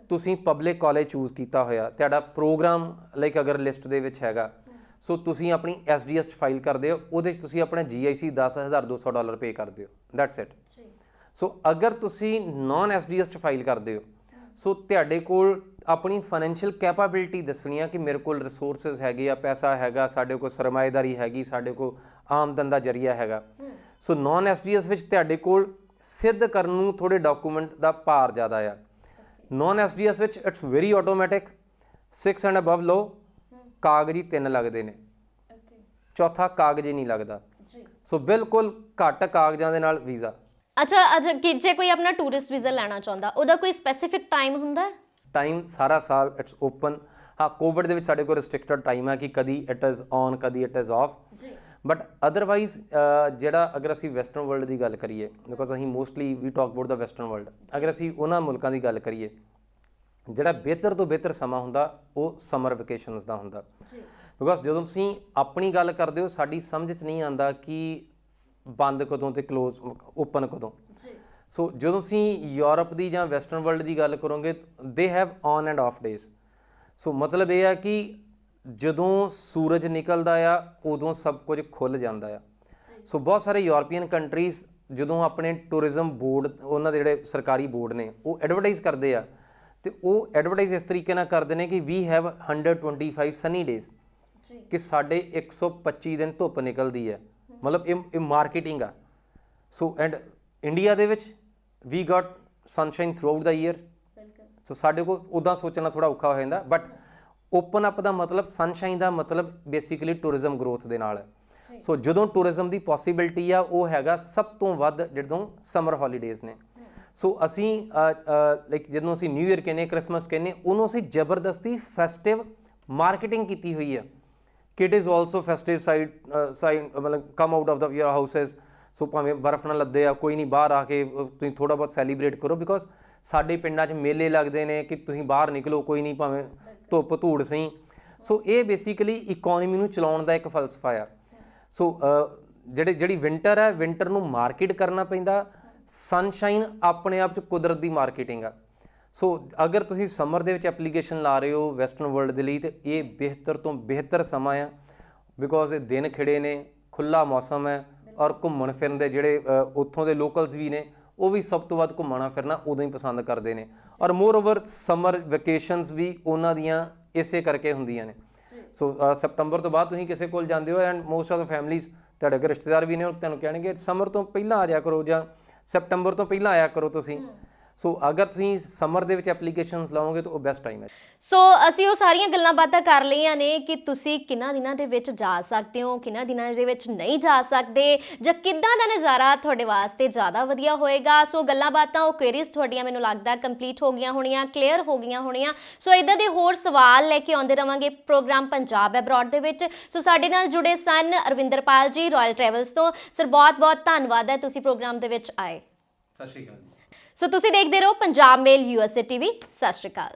ਤੁਸੀਂ ਪਬਲਿਕ ਕਾਲਜ ਚੂਜ਼ ਕੀਤਾ ਹੋਇਆ, ਤੁਹਾਡਾ ਪ੍ਰੋਗਰਾਮ ਲਾਈਕ ਅਗਰ ਲਿਸਟ ਦੇ ਵਿੱਚ ਹੈਗਾ, ਸੋ ਤੁਸੀਂ ਆਪਣੀ ਐਸਡੀਐਸ 'ਚ ਫਾਈਲ ਕਰਦੇ ਹੋ, ਉਹਦੇ 'ਚ ਤੁਸੀਂ ਆਪਣਾ GIC $10,200 ਪੇ ਕਰਦੇ ਹੋ, ਦੈਟਸ ਇਟ। ਸੋ ਅਗਰ ਤੁਸੀਂ ਨਾਨ ਐਸਡੀਐਸ 'ਚ ਫਾਈਲ ਕਰਦੇ ਹੋ, ਸੋ ਤੁਹਾਡੇ ਕੋਲ ਆਪਣੀ ਫਾਈਨੈਂਸ਼ੀਅਲ ਕੈਪੇਬਿਲਿਟੀ ਦੱਸਣੀ ਆ ਕਿ ਮੇਰੇ ਕੋਲ ਰਿਸੋਰਸਿਸ ਹੈਗੇ ਆ, ਪੈਸਾ ਹੈਗਾ, ਸਾਡੇ ਕੋਲ ਸਰਮਾਏਦਾਰੀ ਹੈਗੀ, ਸਾਡੇ ਕੋਲ ਆਮਦਨ ਦਾ ਜ਼ਰੀਆ ਹੈਗਾ। ਸੋ ਨਾਨ ਐਸਡੀਐਸ ਵਿੱਚ ਤੁਹਾਡੇ ਕੋਲ ਸਿੱਧ ਕਰਨ ਨੂੰ ਥੋੜ੍ਹੇ ਡਾਕੂਮੈਂਟ ਦਾ ਭਾਰ ਜ਼ਿਆਦਾ ਆ। ਨਾਨ ਐਸਡੀਐਸ ਵਿੱਚ it's very automatic. 6 and above ਲਓ, ਕਾਗਜ਼ੀ 3 ਲੱਗਦੇ ਨੇ, ਚੌਥਾ ਕਾਗਜ਼ੀ ਨਹੀਂ ਲੱਗਦਾ। ਸੋ ਬਿਲਕੁਲ ਘੱਟ ਕਾਗਜ਼ਾਂ ਦੇ ਨਾਲ ਵੀਜ਼ਾ। ਅੱਛਾ ਕਿ ਜੇ ਕੋਈ ਆਪਣਾ ਟੂਰਿਸਟ ਵੀਜ਼ਾ ਲੈਣਾ ਚਾਹੁੰਦਾ, ਉਹਦਾ ਕੋਈ ਸਪੈਸੀਫਿਕ ਟਾਈਮ ਹੁੰਦਾ ਹੈ? ਟਾਈਮ ਸਾਰਾ ਸਾਲ ਇਟਸ ਓਪਨ। ਹਾਂ, ਕੋਵਿਡ ਦੇ ਵਿੱਚ ਸਾਡੇ ਕੋਲ ਰਿਸਟ੍ਰਿਕਟਡ ਟਾਈਮ ਹੈ ਕਿ ਕਦੀ ਇਟ ਇਜ਼ ਔਨ, ਕਦੀ it is of. But otherwise ਜਿਹੜਾ ਅਗਰ ਅਸੀਂ ਵੈਸਟਰਨ ਵਰਲਡ ਦੀ ਗੱਲ ਕਰੀਏ, ਬਿਕੋਜ਼ ਅਸੀਂ mostly we talk about the western world, ਅਗਰ ਅਸੀਂ ਉਹਨਾਂ ਮੁਲਕਾਂ ਦੀ ਗੱਲ ਕਰੀਏ, ਜਿਹੜਾ ਬਿਹਤਰ ਤੋਂ ਬਿਹਤਰ ਸਮਾਂ ਹੁੰਦਾ ਉਹ ਸਮਰ ਵੈਕੇਸ਼ਨਸ ਦਾ ਹੁੰਦਾ। ਬਿਕੋਜ਼ ਜਦੋਂ ਤੁਸੀਂ ਆਪਣੀ ਗੱਲ ਕਰਦੇ ਹੋ, ਸਾਡੀ ਸਮਝ 'ਚ ਨਹੀਂ ਆਉਂਦਾ ਕਿ ਬੰਦ ਕਦੋਂ ਤੇ ਕਲੋਜ਼ ਓਪਨ ਕਦੋਂ। ਸੋ ਜਦੋਂ ਤੁਸੀਂ ਯੂਰਪ ਦੀ ਜਾਂ ਵੈਸਟਰਨ ਵਰਲਡ ਦੀ ਗੱਲ ਕਰੋਗੇ they have on end of days. So ਮਤਲਬ ਇਹ ਆ ਕਿ ਜਦੋਂ ਸੂਰਜ ਨਿਕਲਦਾ ਆ ਉਦੋਂ ਸਭ ਕੁਝ ਖੁੱਲ੍ਹ ਜਾਂਦਾ ਆ। ਸੋ ਬਹੁਤ ਸਾਰੇ ਯੂਰਪੀਅਨ ਕੰਟਰੀਜ਼ ਜਦੋਂ ਆਪਣੇ ਟੂਰਿਜ਼ਮ ਬੋਰਡ, ਉਹਨਾਂ ਦੇ ਜਿਹੜੇ ਸਰਕਾਰੀ ਬੋਰਡ ਨੇ, ਉਹ ਐਡਵਰਟਾਈਜ਼ ਕਰਦੇ ਆ, ਤੇ ਉਹ ਐਡਵਰਟਾਈਜ਼ ਇਸ ਤਰੀਕੇ ਨਾਲ ਕਰਦੇ ਨੇ ਕਿ ਵੀ ਹੈਵ 125 ਸਨੀ ਡੇਜ਼, ਕਿ ਸਾਡੇ 125 ਦਿਨ ਧੁੱਪ ਨਿਕਲਦੀ ਹੈ। ਮਤਲਬ ਇਹ ਮਾਰਕੀਟਿੰਗ ਆ। ਸੋ ਐਂਡ ਇੰਡੀਆ ਦੇ ਵਿੱਚ ਵੀ ਗॉट ਸਨਸ਼ਾਈਨ ਥਰੂ ਆਊਟ ਦਾ ਈਅਰ। ਸੋ ਸਾਡੇ ਕੋਲ ਉੱਦਾਂ ਸੋਚਣਾ ਥੋੜ੍ਹਾ ਔਖਾ ਹੋ ਜਾਂਦਾ, ਬਟ ਓਪਨ ਅਪ ਦਾ ਮਤਲਬ, ਸਨਸ਼ਾਈਨ ਦਾ ਮਤਲਬ ਬੇਸਿਕਲੀ ਟੂਰਿਜ਼ਮ ਗਰੋਥ ਦੇ ਨਾਲ ਹੈ। ਸੋ ਜਦੋਂ ਟੂਰਿਜ਼ਮ ਦੀ ਪੋਸੀਬਿਲਿਟੀ ਆ ਉਹ ਹੈਗਾ ਸਭ ਤੋਂ ਵੱਧ ਜਦੋਂ ਸਮਰ ਹੌਲੀਡੇਜ਼ ਨੇ। ਸੋ ਅਸੀਂ ਲਾਈਕ ਜਦੋਂ ਅਸੀਂ ਨਿਊ ਈਅਰ ਕਹਿੰਦੇ, ਕ੍ਰਿਸਮਸ ਕਹਿੰਦੇ, ਉਹਨੂੰ ਅਸੀਂ ਜ਼ਬਰਦਸਤੀ ਫੈਸਟਿਵ ਮਾਰਕੀਟਿੰਗ ਕੀਤੀ ਹੋਈ ਆ ਕਿ it is also festive side ਮਤਲਬ come out of their houses. So ਭਾਵੇਂ ਬਰਫ਼ ਨਾਲ ਲੱਦੇ ਆ, ਕੋਈ ਨਹੀਂ, ਬਾਹਰ ਆ ਕੇ ਤੁਸੀਂ ਥੋੜ੍ਹਾ ਬਹੁਤ ਸੈਲੀਬ੍ਰੇਟ ਕਰੋ, ਬਿਕੋਜ਼ ਸਾਡੇ ਪਿੰਡਾਂ 'ਚ ਮੇਲੇ ਲੱਗਦੇ ਨੇ ਕਿ ਤੁਸੀਂ ਬਾਹਰ ਨਿਕਲੋ, ਕੋਈ ਨਹੀਂ, ਭਾਵੇਂ ਧੁੱਪ ਧੂੜ ਸਹੀ। ਸੋ ਇਹ ਬੇਸਿਕਲੀ ਇਕੋਨਮੀ ਨੂੰ ਚਲਾਉਣ ਦਾ ਇੱਕ ਫਲਸਫਾ ਆ। ਸੋ ਜਿਹੜੀ ਵਿੰਟਰ ਹੈ, ਵਿੰਟਰ ਨੂੰ ਮਾਰਕੀਟ ਕਰਨਾ ਪੈਂਦਾ। ਸਨਸ਼ਾਈਨ ਆਪਣੇ ਆਪ 'ਚ ਕੁਦਰਤ ਦੀ ਮਾਰਕੀਟਿੰਗ ਆ। ਸੋ ਅਗਰ ਤੁਸੀਂ ਸਮਰ ਦੇ ਵਿੱਚ ਐਪਲੀਕੇਸ਼ਨ ਲਾ ਰਹੇ ਹੋ ਵੈਸਟਰਨ ਵਰਲਡ ਦੇ ਲਈ, ਤਾਂ ਇਹ ਬਿਹਤਰ ਤੋਂ ਬਿਹਤਰ ਸਮਾਂ ਆ, ਬਿਕੋਜ਼ ਇਹ ਦਿਨ ਖਿੜੇ ਨੇ, ਖੁੱਲ੍ਹਾ ਮੌਸਮ ਹੈ, ਔਰ ਘੁੰਮਣ ਫਿਰਨ ਦੇ ਜਿਹੜੇ ਉੱਥੋਂ ਦੇ ਲੋਕਲਸ ਵੀ ਨੇ ਉਹ ਵੀ ਸਭ ਤੋਂ ਵੱਧ ਘੁੰਮਣਾ ਫਿਰਨਾ ਉਦੋਂ ਹੀ ਪਸੰਦ ਕਰਦੇ ਨੇ। ਔਰ ਮੋਰ ਓਵਰ ਸਮਰ ਵੈਕੇਸ਼ਨਸ ਵੀ ਉਹਨਾਂ ਦੀਆਂ ਇਸੇ ਕਰਕੇ ਹੁੰਦੀਆਂ ਨੇ। ਸੋ ਸੈਪਟੰਬਰ ਤੋਂ ਬਾਅਦ ਤੁਸੀਂ ਕਿਸੇ ਕੋਲ ਜਾਂਦੇ ਹੋ, and most of the families, ਤੁਹਾਡੇ ਅਗਰ ਰਿਸ਼ਤੇਦਾਰ ਵੀ ਨੇ, ਉਹ ਤੁਹਾਨੂੰ ਕਹਿਣਗੇ ਸਮਰ ਤੋਂ ਪਹਿਲਾਂ ਆ ਜਾਇਆ ਕਰੋ ਜਾਂ ਸੈਪਟੰਬਰ ਤੋਂ ਪਹਿਲਾਂ ਆਇਆ ਕਰੋ ਤੁਸੀਂ। ਸੋ ਅਗਰ ਤੁਸੀਂ ਸਮਰ ਦੇ ਵਿੱਚ ਐਪਲੀਕੇਸ਼ਨਸ ਲਾਓਗੇ ਤਾਂ ਉਹ ਬੈਸਟ ਟਾਈਮ ਹੈ। ਸੋ ਅਸੀਂ ਉਹ ਸਾਰੀਆਂ ਗੱਲਾਂ ਬਾਤਾਂ ਕਰ ਲਈਆਂ ਨੇ ਕਿ ਤੁਸੀਂ ਕਿੰਨਾ ਦਿਨਾਂ ਦੇ ਵਿੱਚ ਜਾ ਸਕਦੇ ਹੋ, ਕਿੰਨਾ ਦਿਨਾਂ ਦੇ ਵਿੱਚ ਨਹੀਂ ਜਾ ਸਕਦੇ, ਜਾਂ ਕਿੱਦਾਂ ਦਾ ਨਜ਼ਾਰਾ ਤੁਹਾਡੇ ਵਾਸਤੇ ਜ਼ਿਆਦਾ ਵਧੀਆ ਹੋਏਗਾ। ਸੋ ਗੱਲਾਂ ਬਾਤਾਂ, ਉਹ ਕੁਐਰੀਜ਼ ਤੁਹਾਡੀਆਂ ਮੈਨੂੰ ਲੱਗਦਾ ਕੰਪਲੀਟ ਹੋ ਗਈਆਂ ਹੋਣੀਆਂ, ਕਲੀਅਰ ਹੋ ਗਈਆਂ ਹੋਣੀਆਂ। ਸੋ ਇਦਾਂ ਦੇ ਹੋਰ ਸਵਾਲ ਲੈ ਕੇ ਆਉਂਦੇ ਰਵਾਂਗੇ ਪ੍ਰੋਗਰਾਮ ਪੰਜਾਬ ਐਬਰੋਡ ਦੇ ਵਿੱਚ। ਸੋ ਸਾਡੇ ਨਾਲ ਜੁੜੇ ਸਨ ਅਰਵਿੰਦਰਪਾਲ ਜੀ ਰਾਇਲ ਟਰੈਵਲਸ ਤੋਂ। ਸਰ ਬਹੁਤ ਬਹੁਤ ਧੰਨਵਾਦ ਹੈ ਤੁਸੀਂ ਪ੍ਰੋਗਰਾਮ ਦੇ ਵਿੱਚ ਆਏ। ਸਤਿ ਸ਼੍ਰੀ ਅਕਾਲ। ਸੋ ਤੁਸੀਂ ਦੇਖਦੇ ਰਹੋ ਪੰਜਾਬ ਮੇਲ USA TV। ਸਤਿ ਸ਼੍ਰੀ ਅਕਾਲ।